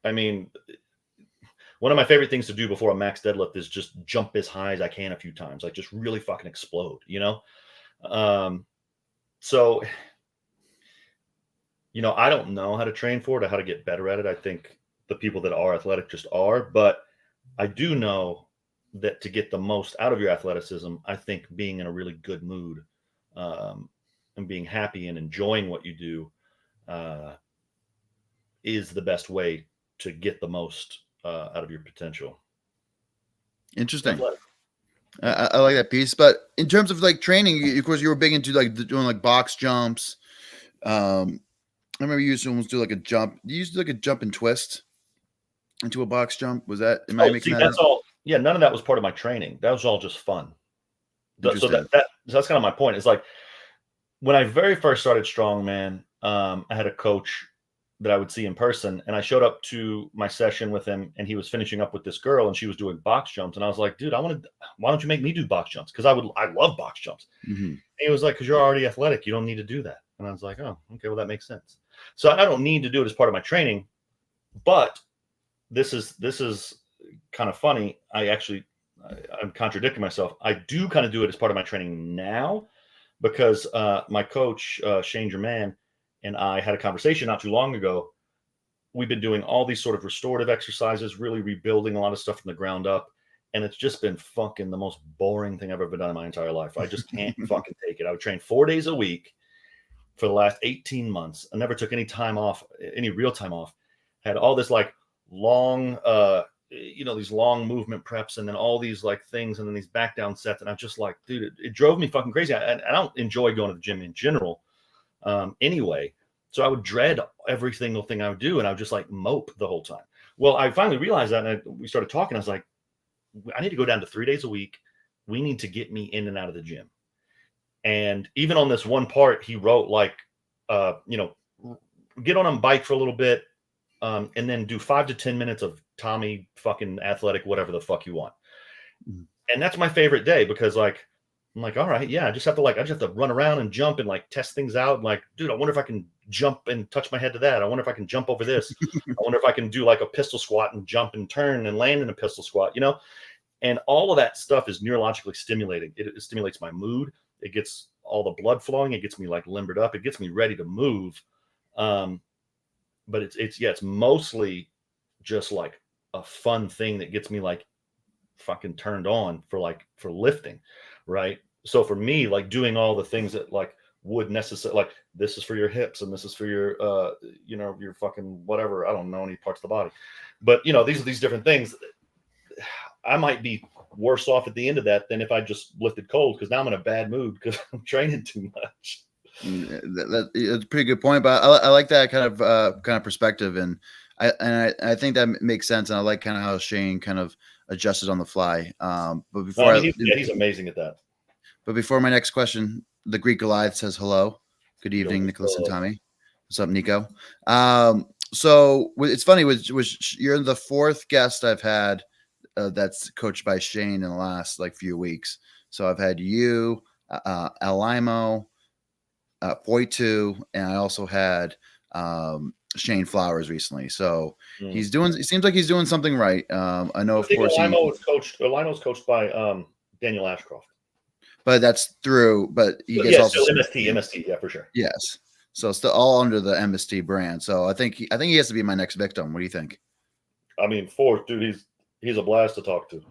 I mean, one of my favorite things to do before a max deadlift is just jump as high as I can a few times, like just really fucking explode, So, I don't know how to train for it or how to get better at it. I think the people that are athletic just are, but I do know that to get the most out of your athleticism, I think being in a really good mood, and being happy and enjoying what you do is the best way to get the most out of your potential. Interesting. I like that piece. But in terms of like training, of course, you were big into like doing like box jumps. I remember you used to almost do like a jump. You used to do like a jump and twist into a box jump. Was that? Am I making that that's up? all. Yeah, none of that was part of my training. That was all just fun. So that's kind of my point. It's like when I very first started Strongman, I had a coach that I would see in person, and I showed up to my session with him, and he was finishing up with this girl, and she was doing box jumps, and I was like, dude, why don't you make me do box jumps? Because I love box jumps. Mm-hmm. And he was like, because you're already athletic, you don't need to do that. And I was like, oh, okay, well that makes sense. So I don't need to do it as part of my training, but this is kind of funny. I'm contradicting myself. I do kind of do it as part of my training now, because my coach, Shane Germain, and I had a conversation not too long ago. We've been doing all these sort of restorative exercises, really rebuilding a lot of stuff from the ground up. And it's just been fucking the most boring thing I've ever done in my entire life. I just can't fucking take it. I would train 4 days a week for the last 18 months. I never took any time off, any real time off. Had all this like long, these long movement preps, and then all these like things, and then these back down sets. And I'm just like, dude, it drove me fucking crazy. I don't enjoy going to the gym in general anyway. So I would dread every single thing I would do, and I would just like mope the whole time. Well, I finally realized that, and we started talking. I was like, I need to go down to 3 days a week. We need to get me in and out of the gym. And even on this one part, he wrote like, get on a bike for a little bit, and then do 5 to 10 minutes of Tommy fucking athletic, whatever the fuck you want. And that's my favorite day because like, I'm like, all right, yeah, I just have to run around and jump and like test things out. And like, dude, I wonder if I can jump and touch my head to that. I wonder if I can jump over this. I wonder if I can do like a pistol squat and jump and turn and land in a pistol squat, and all of that stuff is neurologically stimulating. It stimulates my mood. It gets all the blood flowing. It gets me like limbered up. It gets me ready to move. But it's mostly just like a fun thing that gets me like fucking turned on for lifting. Right. So for me, like doing all the things that like would necessarily, like this is for your hips and this is for your, your fucking whatever. I don't know any parts of the body, but these are these different things. I might be worse off at the end of that than if I just lifted cold because now I'm in a bad mood because I'm training too much. That's a pretty good point, but I like that kind of perspective, and I think that makes sense, and I like kind of how Shane kind of adjusted on the fly. But before he's amazing at that. But before my next question, the Greek Goliath says hello. Good evening, Nicholas and Tommy. What's up, Nico? So it's funny, you're the fourth guest I've had that's coached by Shane in the last like few weeks. So I've had you, Alimo, Foy2, and I also had Shane Flowers recently. So it seems like he's doing something right. I know, of course, Alimo's coached by Daniel Ashcroft. But that's through, but he gets also MST, yeah, for sure. Yes. So it's still all under the MST brand. So I think he has to be my next victim. What do you think? I mean, fourth, dude, he's a blast to talk to.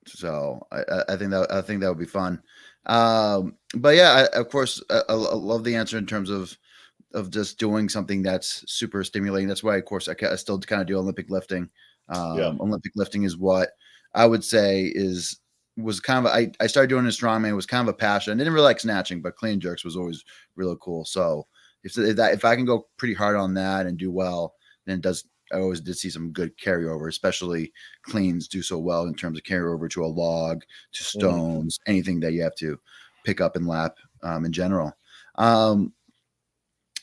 So I think that would be fun. But yeah, of course, I love the answer in terms of just doing something that's super stimulating. That's why, of course, I still kind of do Olympic lifting. Olympic lifting is what I would say was kind of I started doing a strongman. It was kind of a passion. I didn't really like snatching, but clean jerks was always really cool. So if I can go pretty hard on that and do well, then I always did see some good carryover, especially cleans do so well in terms of carryover to a log, to stones, anything that you have to pick up and lap in general.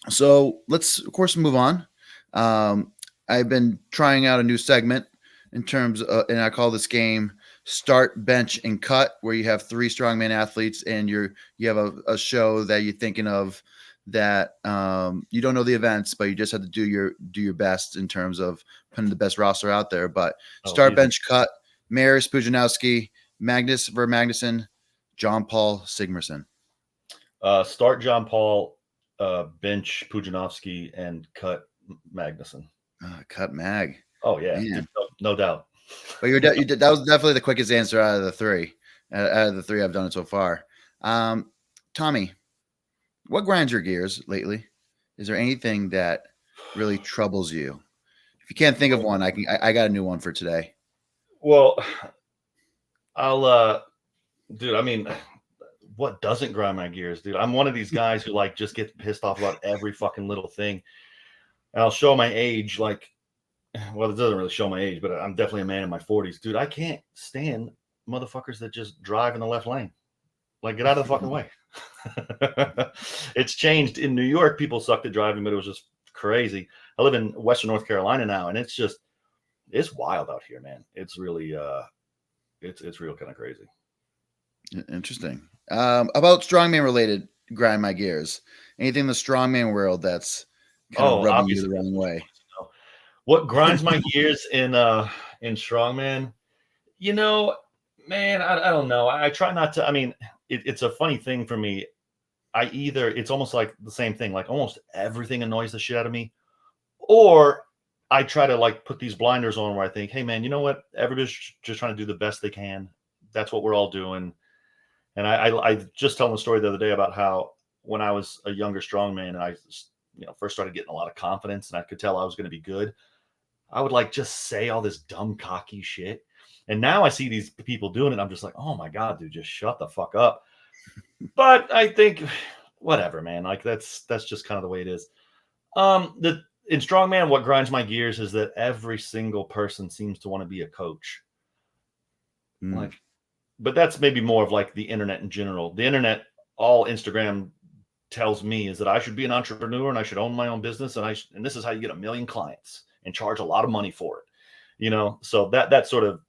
So let's, of course, move on. I've been trying out a new segment in terms of, and I call this game Start, Bench, and Cut, where you have three strongman athletes and you have a show that you're thinking of that you don't know the events, but you just have to do your best in terms of putting the best roster out there. But Start, Bench, Cut, Maris Pujanowski, Magnus Vermagnuson, John Paul Sigmarsson. Start John Paul, bench Pujanowski, and cut Magnuson. Cut Mag. Oh yeah, no doubt. But that was definitely the quickest answer out of the three. Out of the three I've done it so far. Tommy, what grinds your gears lately? Is there anything that really troubles you? If you can't think of one, I got a new one for today. Well, dude, I mean, what doesn't grind my gears, dude? I'm one of these guys who like just get pissed off about every fucking little thing. And I'll show my age, like, well, it doesn't really show my age, but I'm definitely a man in my 40s. Dude, I can't stand motherfuckers that just drive in the left lane. Like, get out of the fucking way. It's changed. In New York, people sucked at driving, but it was just crazy. I live in Western North Carolina now, and it's wild out here, man. It's really, it's real kind of crazy. Interesting. About strongman related grind my gears. Anything in the strongman world that's kind of rubbing you the wrong way? What grinds my gears in strongman? Man, I don't know. I try not to. I mean, it's a funny thing for me. It's almost like the same thing. Like almost everything annoys the shit out of me, or I try to like put these blinders on where I think, hey man, you know what? Everybody's just trying to do the best they can. That's what we're all doing. And I just telling a story the other day about how when I was a younger strongman and I first started getting a lot of confidence and I could tell I was going to be good, I would like just say all this dumb cocky shit. And now I see these people doing it. I'm just like, oh my God, dude, just shut the fuck up. But I think whatever, man, like that's just kind of the way it is. In strongman, what grinds my gears is that every single person seems to want to be a coach. Like, but that's maybe more of like the internet in general. The internet, all Instagram tells me is that I should be an entrepreneur and I should own my own business, and and this is how you get 1 million clients and charge a lot of money for it. So that sort of,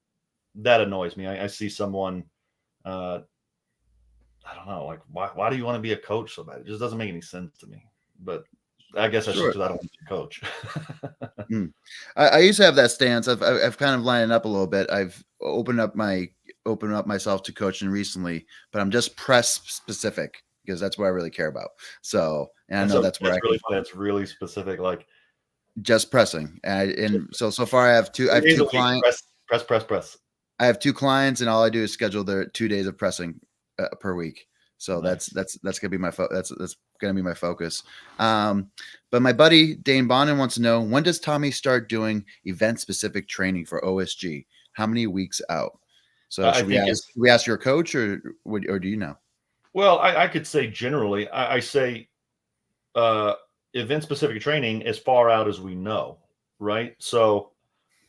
that annoys me. I see someone, I don't know, like why do you want to be a coach so bad? It just doesn't make any sense to me. But I guess that's just because I don't want to be a coach. I used to have that stance. I've kind of lined up a little bit. I've opened up myself to coaching recently, but I'm just press specific because that's what I really care about. So, and I know that's where really funny. That's really specific, like just pressing. And so far I have two clients. Press. I have 2 clients, and all I do is schedule their 2 days of pressing per week. So nice. that's gonna be my that's gonna be my focus. But my buddy Dane Bonin wants to know, when does Tommy start doing event specific training for OSG? How many weeks out? So should we ask your coach, or do you know? Well, I could say generally, I say event specific training as far out as we know, right? So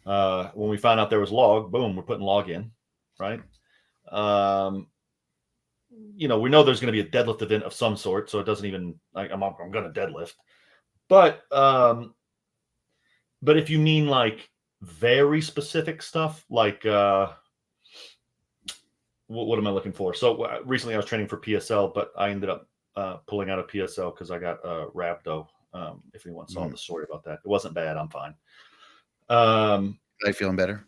when we found out there was log, boom, we're putting log in, right? We know there's going to be a deadlift event of some sort, so it doesn't even like I'm going to deadlift. But if you mean like very specific stuff, like what am I looking for? So recently I was training for PSL, but I ended up pulling out of PSL because I got rhabdo. If anyone saw the story about that, it wasn't bad. I'm fine. Are you feeling better?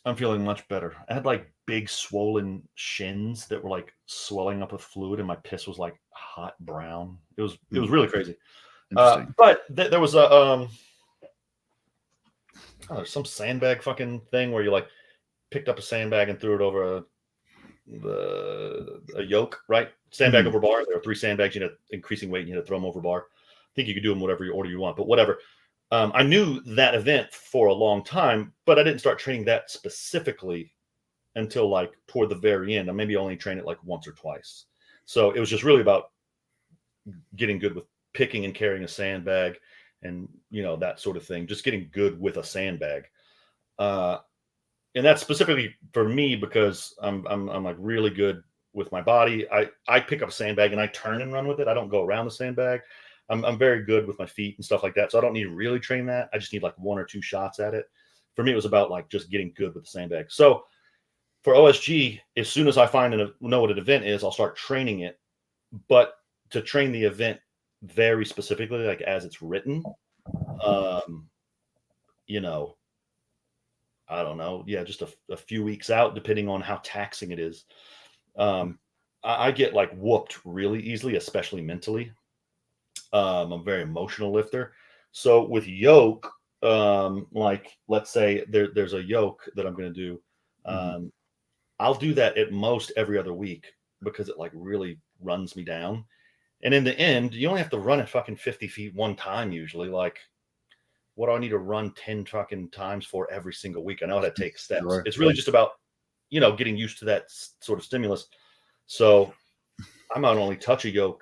I'm feeling much better. I had like big swollen shins that were like swelling up with fluid, and my piss was like hot brown. It was really crazy. But there was some sandbag fucking thing where you like picked up a sandbag and threw it over a yoke, right? Sandbag over bar. There were 3 sandbags. You had increasing weight, and you had to throw them over bar. I think you could do them whatever order you want, but whatever. I knew that event for a long time, but I didn't start training that specifically until like toward the very end. I maybe only trained it like once or twice. So it was just really about getting good with picking and carrying a sandbag and, that sort of thing, just getting good with a sandbag. And that's specifically for me because I'm like really good with my body. I pick up a sandbag and I turn and run with it. I don't go around the sandbag. I'm very good with my feet and stuff like that. So I don't need to really train that. I just need like 1 or 2 shots at it. For me, it was about like just getting good with the sandbag. So for OSG, as soon as I know what an event is, I'll start training it. But to train the event very specifically, like as it's written, I don't know. Yeah, just a few weeks out, depending on how taxing it is. I get like whooped really easily, especially mentally. I'm a very emotional lifter. So with yoke, like let's say there's a yoke that I'm going to do. I'll do that at most every other week because it like really runs me down. And in the end, you only have to run it fucking 50 feet one time usually. Like, what do I need to run 10 fucking times for every single week? I know how to take steps. Sure. It's really just about, getting used to that sort of stimulus. So I might only touch a yoke.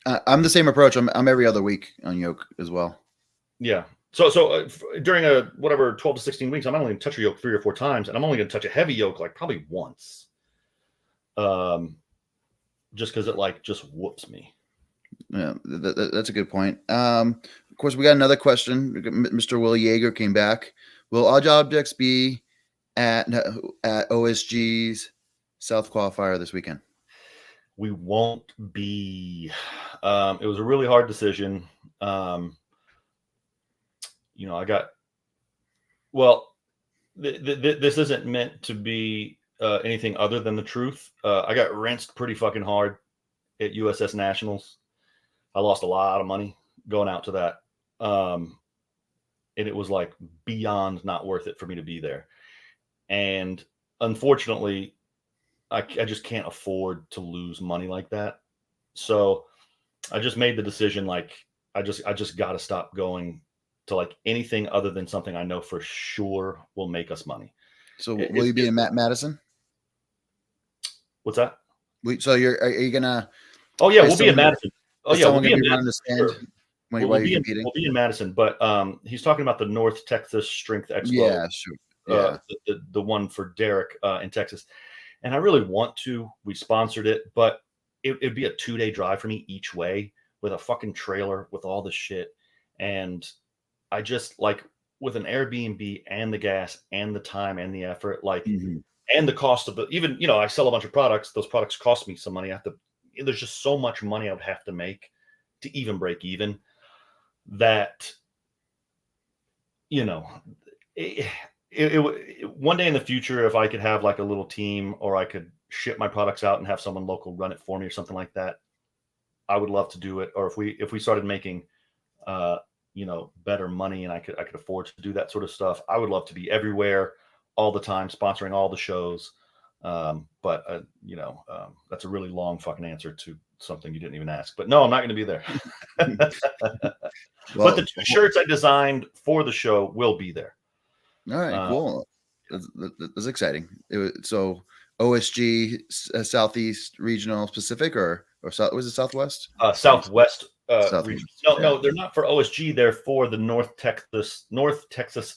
I'm the same approach. I'm every other week on yoke as well. Yeah. So during 12 to 16 weeks, I'm only going to touch a yoke 3 or 4 times, and I'm only going to touch a heavy yoke like probably once. Just because it like just whoops me. Yeah, that's a good point. Of course, we got another question. Mr. Will Yeager came back. Will all objects be at OSG's South Qualifier this weekend? We won't be. It was a really hard decision. This isn't meant to be anything other than the truth. I got rinsed pretty fucking hard at USS Nationals. I lost a lot of money going out to that. And it was like beyond not worth it for me to be there. And unfortunately, I just can't afford to lose money like that. So I just made the decision, like, I just got to stop going to like anything other than something I know for sure will make us money. So will you be in Madison? What's that? So are you gonna? Oh yeah, we'll be in Madison. Oh yeah, we'll be in Madison. We'll be in Madison, but he's talking about the North Texas Strength Expo. Yeah, sure. Yeah. the one for Derek in Texas. And I really want to. We sponsored it, but it'd be a 2-day drive for me each way with a fucking trailer with all the shit. And I just like with an Airbnb and the gas and the time and the effort, like, Mhm. and the cost of the, even, I sell a bunch of products. Those products cost me some money. There's just so much money I would have to make to even break even that, one day in the future, if I could have like a little team or I could ship my products out and have someone local run it for me or something like that, I would love to do it. Or if we started making, better money and I could afford to do that sort of stuff, I would love to be everywhere all the time, sponsoring all the shows. That's a really long fucking answer to something you didn't even ask. But no, I'm not going to be there. Well, but the 2 shirts I designed for the show will be there. all right, cool. That's exciting. So OSG Southeast Regional Pacific or was it Southwest? Southwest Southwest. region. No, they're not for OSG. They're for the North Texas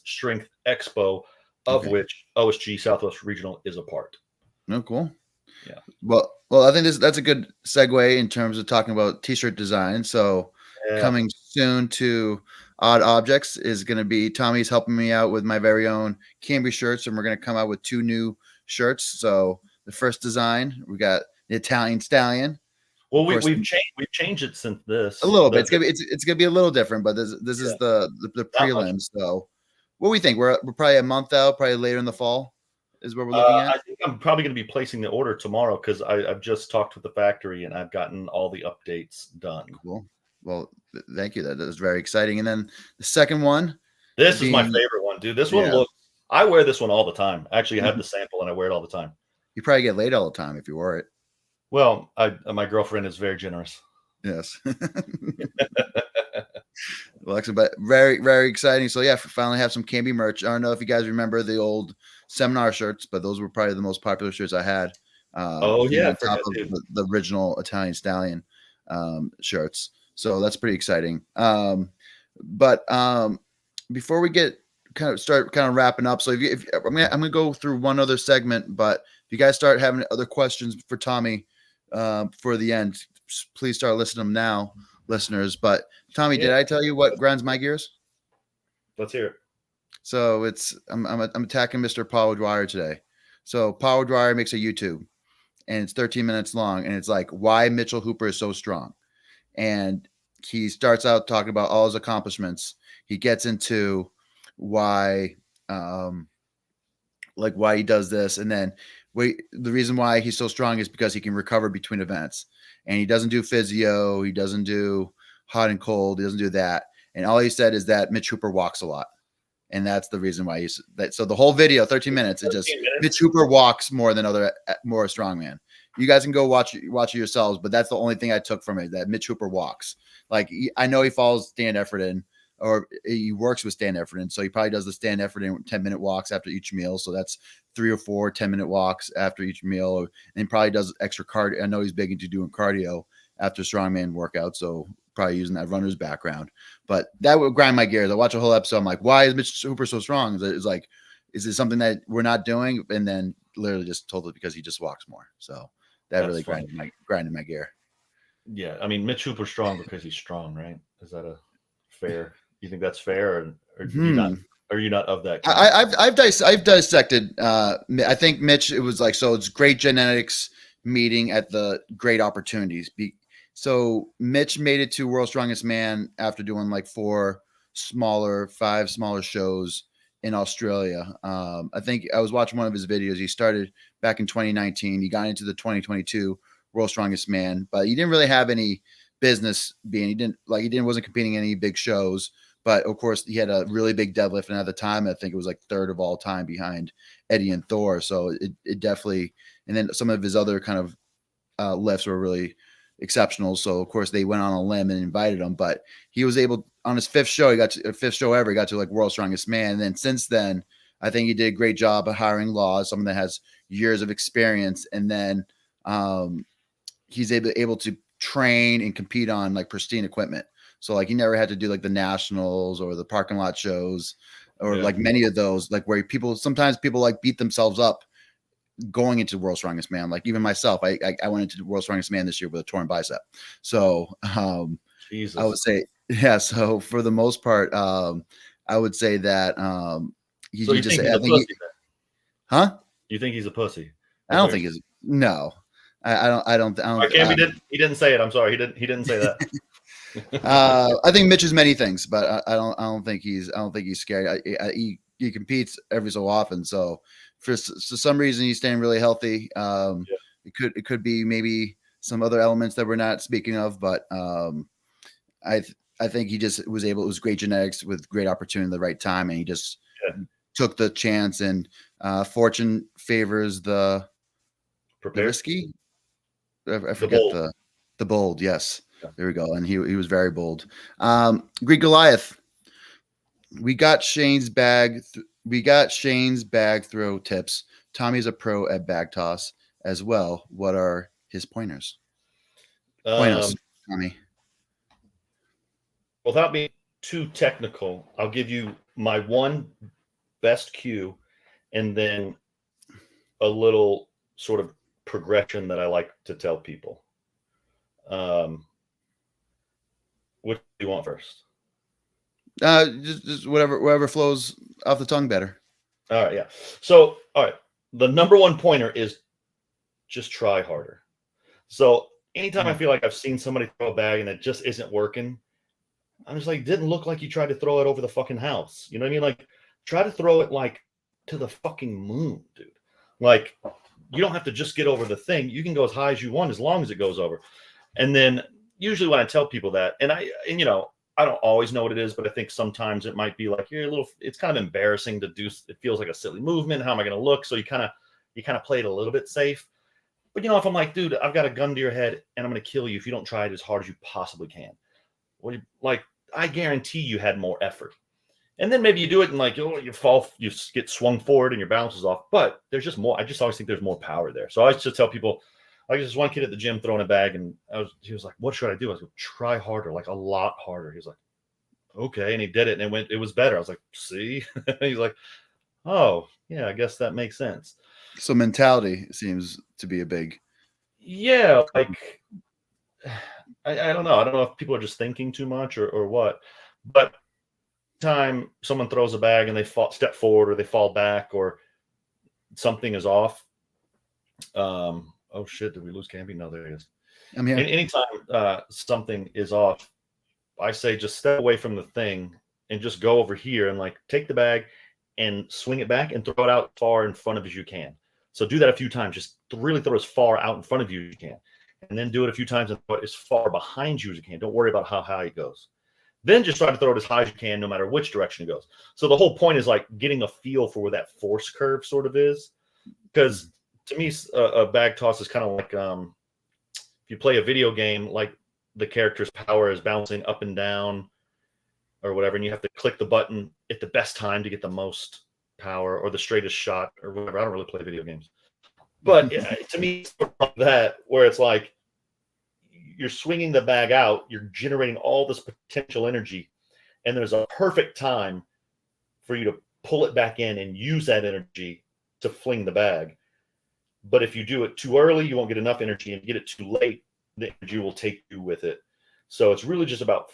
Strength Expo, of which OSG Southwest Regional is a part. Oh, cool. Yeah. Well, I think that's a good segue in terms of talking about t-shirt design. So coming soon to Odd Objects is going to be Tommy's helping me out with my very own Cambry shirts, and we're going to come out with 2 new shirts. So the first design, we got the Italian Stallion. Well, we've changed it since this a little bit. It's gonna be a little different, but this is the prelims. So what we think? We're probably a month out, probably later in the fall is what we're looking at. I think I'm probably going to be placing the order tomorrow because I've just talked with the factory and I've gotten all the updates done. Cool. Well, thank you. That is very exciting. And then the second one. This is my favorite one, dude. This one looks. I wear this one all the time. Actually, I have the sample and I wear it all the time. You probably get laid all the time if you wore it. Well, my girlfriend is very generous. Yes. Alexa, but very, very exciting. So yeah, finally have some Cambry merch. I don't know if you guys remember the old seminar shirts, but those were probably the most popular shirts I had. On top of the original Italian Stallion shirts. So that's pretty exciting. But before we get start wrapping up, so if I'm gonna go through one other segment, but if you guys start having other questions for Tommy for the end, please start listing them now, listeners. But Tommy, did I tell you what grinds my gears? Let's hear it. So I'm attacking Mr. Paul Dwyer today. So Paul Dwyer makes a YouTube, and it's 13 minutes long, and it's like why Mitchell Hooper is so strong. And he starts out talking about all his accomplishments. He gets into why he does this, and then the reason why he's so strong is because he can recover between events, and he doesn't do physio, he doesn't do hot and cold, he doesn't do that. And all he said is that Mitch Hooper walks a lot, and that's the reason why he's that. So the whole video, 13 minutes, is just Mitch Hooper walks more strongman. You guys can go watch it yourselves, but that's the only thing I took from it, that Mitch Hooper walks. Like, I know he follows Stan Efferton, or he works with Stan Efferton, so he probably does the Stan Efferton 10-minute walks after each meal. So that's 3 or 4 10-minute walks after each meal, and probably does extra cardio. I know he's big into doing cardio after strongman workout, so probably using that runner's background. But that would grind my gears. I watch a whole episode. I'm like, why is Mitch Hooper so strong? Is it something that we're not doing? And then literally just told it because he just walks more. So that really grinded my gear. Yeah, I mean, Mitch Hooper's strong because he's strong, right? Is that a fair? You think that's fair, or are you not of that? I've dissected. I think Mitch. It was like, so it's great genetics meeting at the great opportunities. So Mitch made it to World's Strongest Man after doing like 5 smaller shows in Australia. I think I was watching one of his videos. He started back in 2019. He got into the 2022 World's Strongest Man, but he didn't really have any business being. He wasn't competing in any big shows. But of course, he had a really big deadlift, and at the time, I think it was like 3rd of all time behind Eddie and Thor. So it definitely. And then some of his other kind of lifts were really exceptional. So of course, they went on a limb and invited him. But he was able, on his 5th show, he got to 5th show ever. He got to like World's Strongest Man. And then since then, I think he did a great job of hiring Laws, someone that has years of experience, and then he's able to train and compete on like pristine equipment. So like he never had to do like the nationals or the parking lot shows. or like many of those, like where sometimes people like beat themselves up going into World's Strongest Man. Like even myself, I went into the World's Strongest Man this year with a torn bicep. So Jesus. I would say, yeah. So for the most part, I would say that so you think he's a pussy, huh? You think he's a pussy? I don't think he's no. I don't. He didn't say it. I'm sorry. He didn't say that. I think Mitch is many things, but I don't think he's scary. He competes every so often, so for some reason he's staying really healthy. It could be maybe some other elements that we're not speaking of, but I think he just was able. It was great genetics with great opportunity at the right time, and he just took the chance. And fortune favors the risky. I forget the bold. Yes. There we go. And he was very bold. Greek Goliath. We got Shane's bag throw tips. Tommy's a pro at bag toss as well. What are his pointers? Pointers, Tommy. Without being too technical, I'll give you my one best cue and then a little sort of progression that I like to tell people. What do you want first? Just whatever flows off the tongue better. All right, yeah. So, all right, the number one pointer is just try harder. So, anytime I feel like I've seen somebody throw a bag and it just isn't working, I'm just like, didn't look like you tried to throw it over the fucking house. You know what I mean? Like, try to throw it like to the fucking moon, dude. Like, you don't have to just get over the thing. You can go as high as you want as long as it goes over. And then usually when I tell people that, and you know, I don't always know what it is, but I think sometimes it might be like it's kind of embarrassing to do. It feels like a silly movement. How am I going to look? So you kind of play it a little bit safe. But you know, if I'm like, dude, I've got a gun to your head and I'm going to kill you if you don't try it as hard as you possibly can. Well, I guarantee you had more effort. And then maybe you do it and like, you fall, you get swung forward and your balance is off. But there's just more. I just always think there's more power there. So I always just tell people, like this one kid at the gym throwing a bag, and he was like, "What should I do?" I was like, "Try harder, like a lot harder." He was like, "Okay," and he did it, and it was better. I was like, "See?" He's like, "Oh, yeah, I guess that makes sense." So mentality seems to be a big. Yeah, like I don't know. I don't know if people are just thinking too much or what, but time someone throws a bag and they step forward or they fall back or something is off. Oh shit! Did we lose Camby? No, there he is. I'm here. Anytime something is off, I say just step away from the thing and just go over here and like take the bag and swing it back and throw it out far in front of as you can. So do that a few times. Just really throw as far out in front of you as you can, and then do it a few times and throw it as far behind you as you can. Don't worry about how high it goes. Then just try to throw it as high as you can, no matter which direction it goes. So the whole point is like getting a feel for where that force curve sort of is, because to me, a bag toss is kind of like if you play a video game, like the character's power is bouncing up and down or whatever, and you have to click the button at the best time to get the most power or the straightest shot or whatever. I don't really play video games. But to me, it's that where it's like you're swinging the bag out, you're generating all this potential energy, and there's a perfect time for you to pull it back in and use that energy to fling the bag. But if you do it too early, you won't get enough energy, and if you get it too late, the energy will take you with it. So it's really just about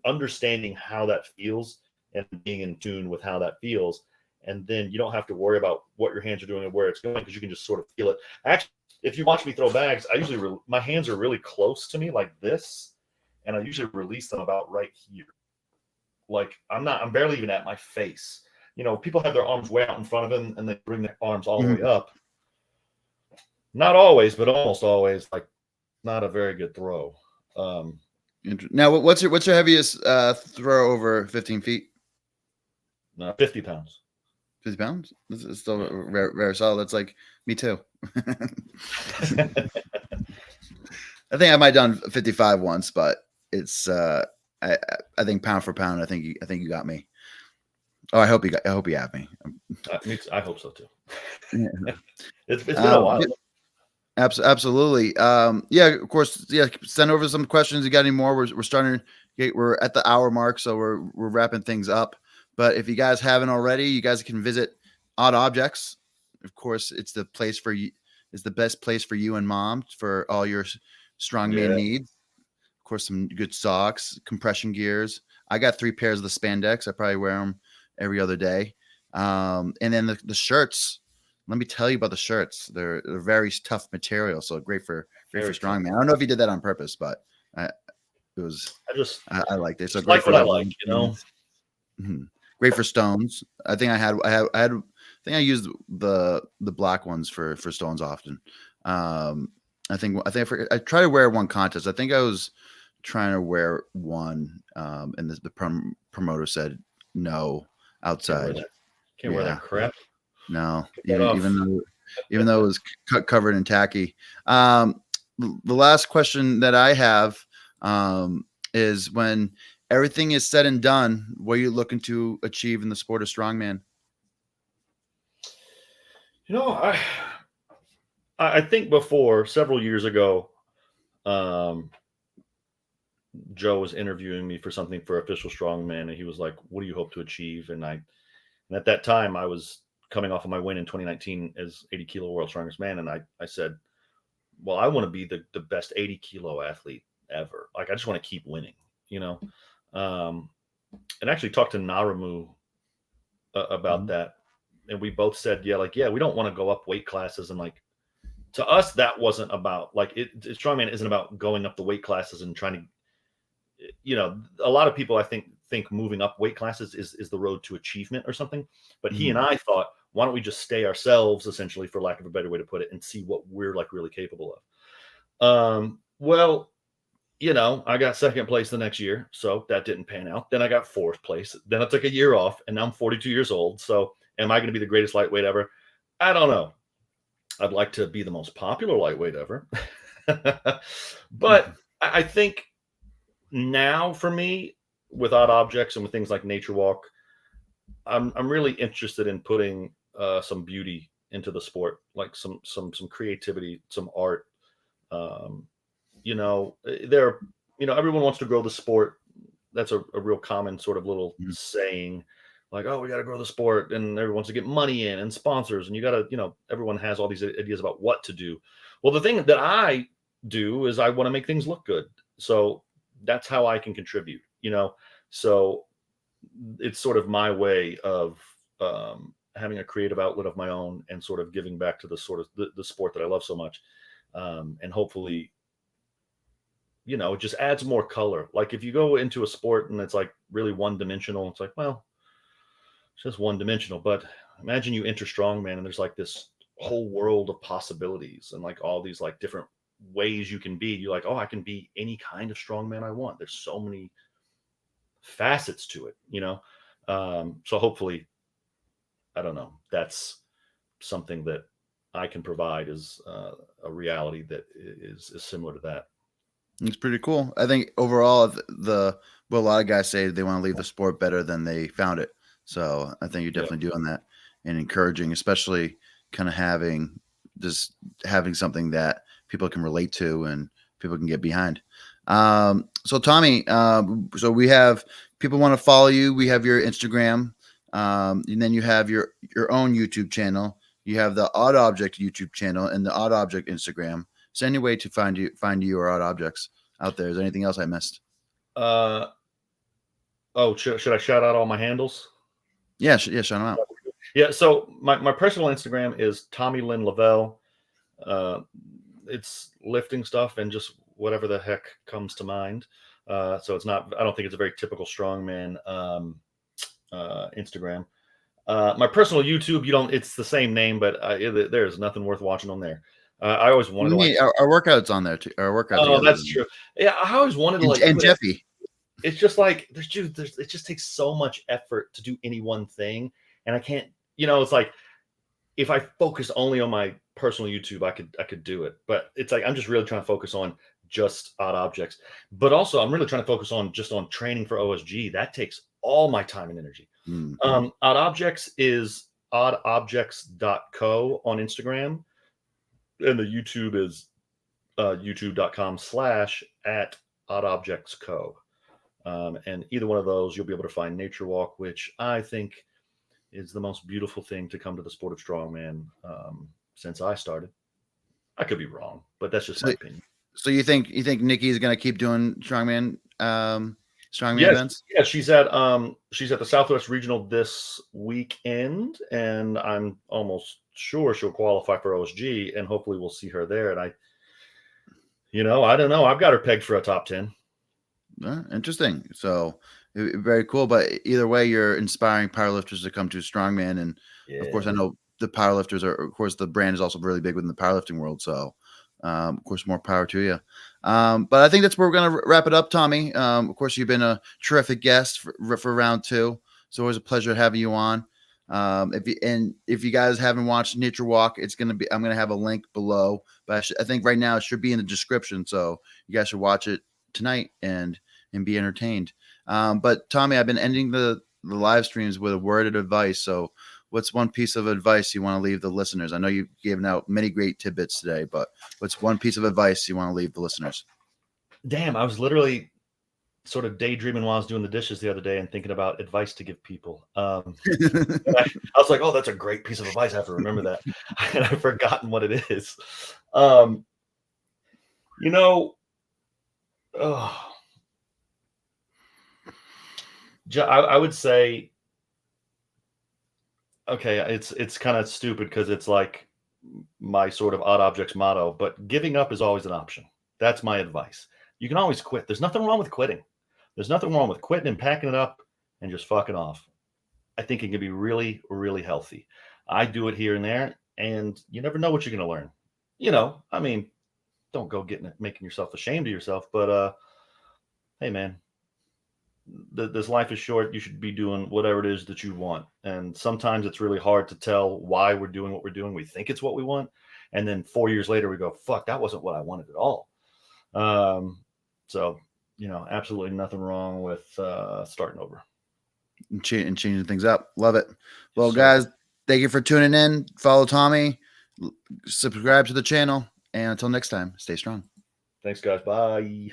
understanding how that feels and being in tune with how that feels. And then you don't have to worry about what your hands are doing and where it's going, because you can just sort of feel it. Actually, if you watch me throw bags, I usually my hands are really close to me like this, and I usually release them about right here. Like I'm barely even at my face. You know, people have their arms way out in front of them and they bring their arms all the way up. Not always, but almost always. Like not a very good throw. Now, what's your heaviest throw over 15 feet? 50 pounds. 50 pounds? It's still very solid. That's like me too. I think I might have done 55 once, but it's I think pound for pound, I think you got me. Oh, I hope you have me. I hope so too. Yeah. It's been a while. Absolutely. Yeah, of course. Yeah, send over some questions. You got any more? We're starting. We're at the hour mark, so we're wrapping things up. But if you guys haven't already, you guys can visit Odd Objects. Of course, it's the place for you. It's the best place for you and mom for all your strongman needs. Of course, some good socks, compression gears. I got 3 pairs of the spandex. I probably wear them every other day. And then the shirts. Let me tell you about the shirts. They're very tough material, so great for strongman. I don't know if you did that on purpose, but I liked it. So great like for what I like, you know. Mm-hmm. Great for stones. I think I used the black ones for stones often. I tried to wear one contest. I think I was trying to wear one, and the promoter said no outside. Can't wear that crap. No, even though it was covered in tacky. The last question that I have is, when everything is said and done, what are you looking to achieve in the sport of strongman? You know, I think before, several years ago, Joe was interviewing me for something for Official Strongman, and he was like, "What do you hope to achieve?" And at that time, I was coming off of my win in 2019 as 80 kilo world's strongest man, and I said, "Well, I want to be the best 80 kilo athlete ever. Like, I just want to keep winning, you know." And actually talked to Naramu about that, and we both said, "Yeah, we don't want to go up weight classes." And like, to us, that wasn't about like strongman isn't about going up the weight classes and trying to. You know, a lot of people I think moving up weight classes is the road to achievement or something. But he and I thought, why don't we just stay ourselves, essentially, for lack of a better way to put it, and see what we're like really capable of. Well, you know, I got second place the next year, so that didn't pan out. Then I got fourth place. Then I took a year off, and now I'm 42 years old. So am I going to be the greatest lightweight ever? I don't know. I'd like to be the most popular lightweight ever. But I think now, for me, with Odd Objects and with things like Nature Walk, I'm really interested in putting some beauty into the sport, like some creativity, some art. You know, everyone wants to grow the sport. That's a real common sort of little saying, like, "Oh, we got to grow the sport," and everyone wants to get money in and sponsors, and you got to, everyone has all these ideas about what to do. Well, the thing that I do is I want to make things look good. So that's how I can contribute, so it's sort of my way of having a creative outlet of my own and sort of giving back to the sort of the sport that I love so much. And hopefully, it just adds more color. Like if you go into a sport and it's like really one dimensional, it's like, well, it's just one dimensional. But imagine you enter strongman and there's like this whole world of possibilities and like all these like different ways you can be. You're like, oh, I can be any kind of strongman I want. There's so many facets to it, so hopefully, I don't know, that's something that I can provide as a reality that is similar to that. It's pretty cool. I think overall, a lot of guys say they want to leave the sport better than they found it. So I think you're definitely doing that and encouraging, especially kind of having something that people can relate to and people can get behind. So Tommy, so we have people want to follow you. We have your Instagram, and then you have your own YouTube channel. You have the Odd Object YouTube channel and the Odd Object Instagram. Is there any way to find you or Odd Objects out there? Is there anything else I missed? Should I shout out all my handles? Yeah, shout them out. Yeah, so my personal Instagram is Tommy Lynn Lovell. It's lifting stuff and just whatever the heck comes to mind. So it's not, I don't think it's a very typical strongman Instagram. My personal YouTube, it's the same name, but there's nothing worth watching on there. I always wanted to our workouts on there too. Our workouts. Oh, that's true. Yeah, I always wanted to and Jeffy. It's just like it just takes so much effort to do any one thing, and I can't. It's like if I focus only on my personal YouTube, I could do it. But it's like I'm just really trying to focus on just Odd Objects. But also, I'm really trying to focus on training for OSG. That takes all my time and energy. Mm-hmm. Odd Objects is oddobjects.co on Instagram. And the YouTube is youtube.com/@oddobjectsco. And either one of those, you'll be able to find Nature Walk, which I think is the most beautiful thing to come to the sport of strongman since I started. I could be wrong, but that's just my opinion. So you think Nikki is going to keep doing strongman events? Yeah, she's at the Southwest Regional this weekend, and I'm almost sure she'll qualify for OSG, and hopefully we'll see her there. And I don't know. I've got her pegged for a top 10. Interesting. So very cool. But either way, you're inspiring powerlifters to come to strongman, and of course, I know the powerlifters are. Of course, the brand is also really big within the powerlifting world. So, of course, more power to you. But I think that's where we're going to wrap it up, Tommy. Of course, you've been a terrific guest for round 2. It's always a pleasure having you on. If you guys haven't watched Nature Walk, I'm going to have a link below, but I think right now it should be in the description. So you guys should watch it tonight and be entertained. But Tommy, I've been ending the live streams with a word of advice. So what's one piece of advice you want to leave the listeners? I know you've given out many great tidbits today, but what's one piece of advice you want to leave the listeners? Damn, I was literally sort of daydreaming while I was doing the dishes the other day and thinking about advice to give people. I was like, oh, that's a great piece of advice. I have to remember that. And I've forgotten what it is. I would say, okay, it's kind of stupid because it's like my sort of odd objects motto, but giving up is always an option. That's my advice. You can always quit. There's nothing wrong with quitting. There's nothing wrong with quitting and packing it up and just fucking off. I think it can be really, really healthy. I do it here and there, and you never know what you're going to learn. Don't go making yourself ashamed of yourself, but hey, man, this life is short. You should be doing whatever it is that you want. And sometimes it's really hard to tell why we're doing what we're doing. We think it's what we want. And then 4 years later, we go, fuck, that wasn't what I wanted at all. So, absolutely nothing wrong with starting over. And changing things up. Love it. Well, guys, thank you for tuning in. Follow Tommy. Subscribe to the channel. And until next time, stay strong. Thanks, guys. Bye.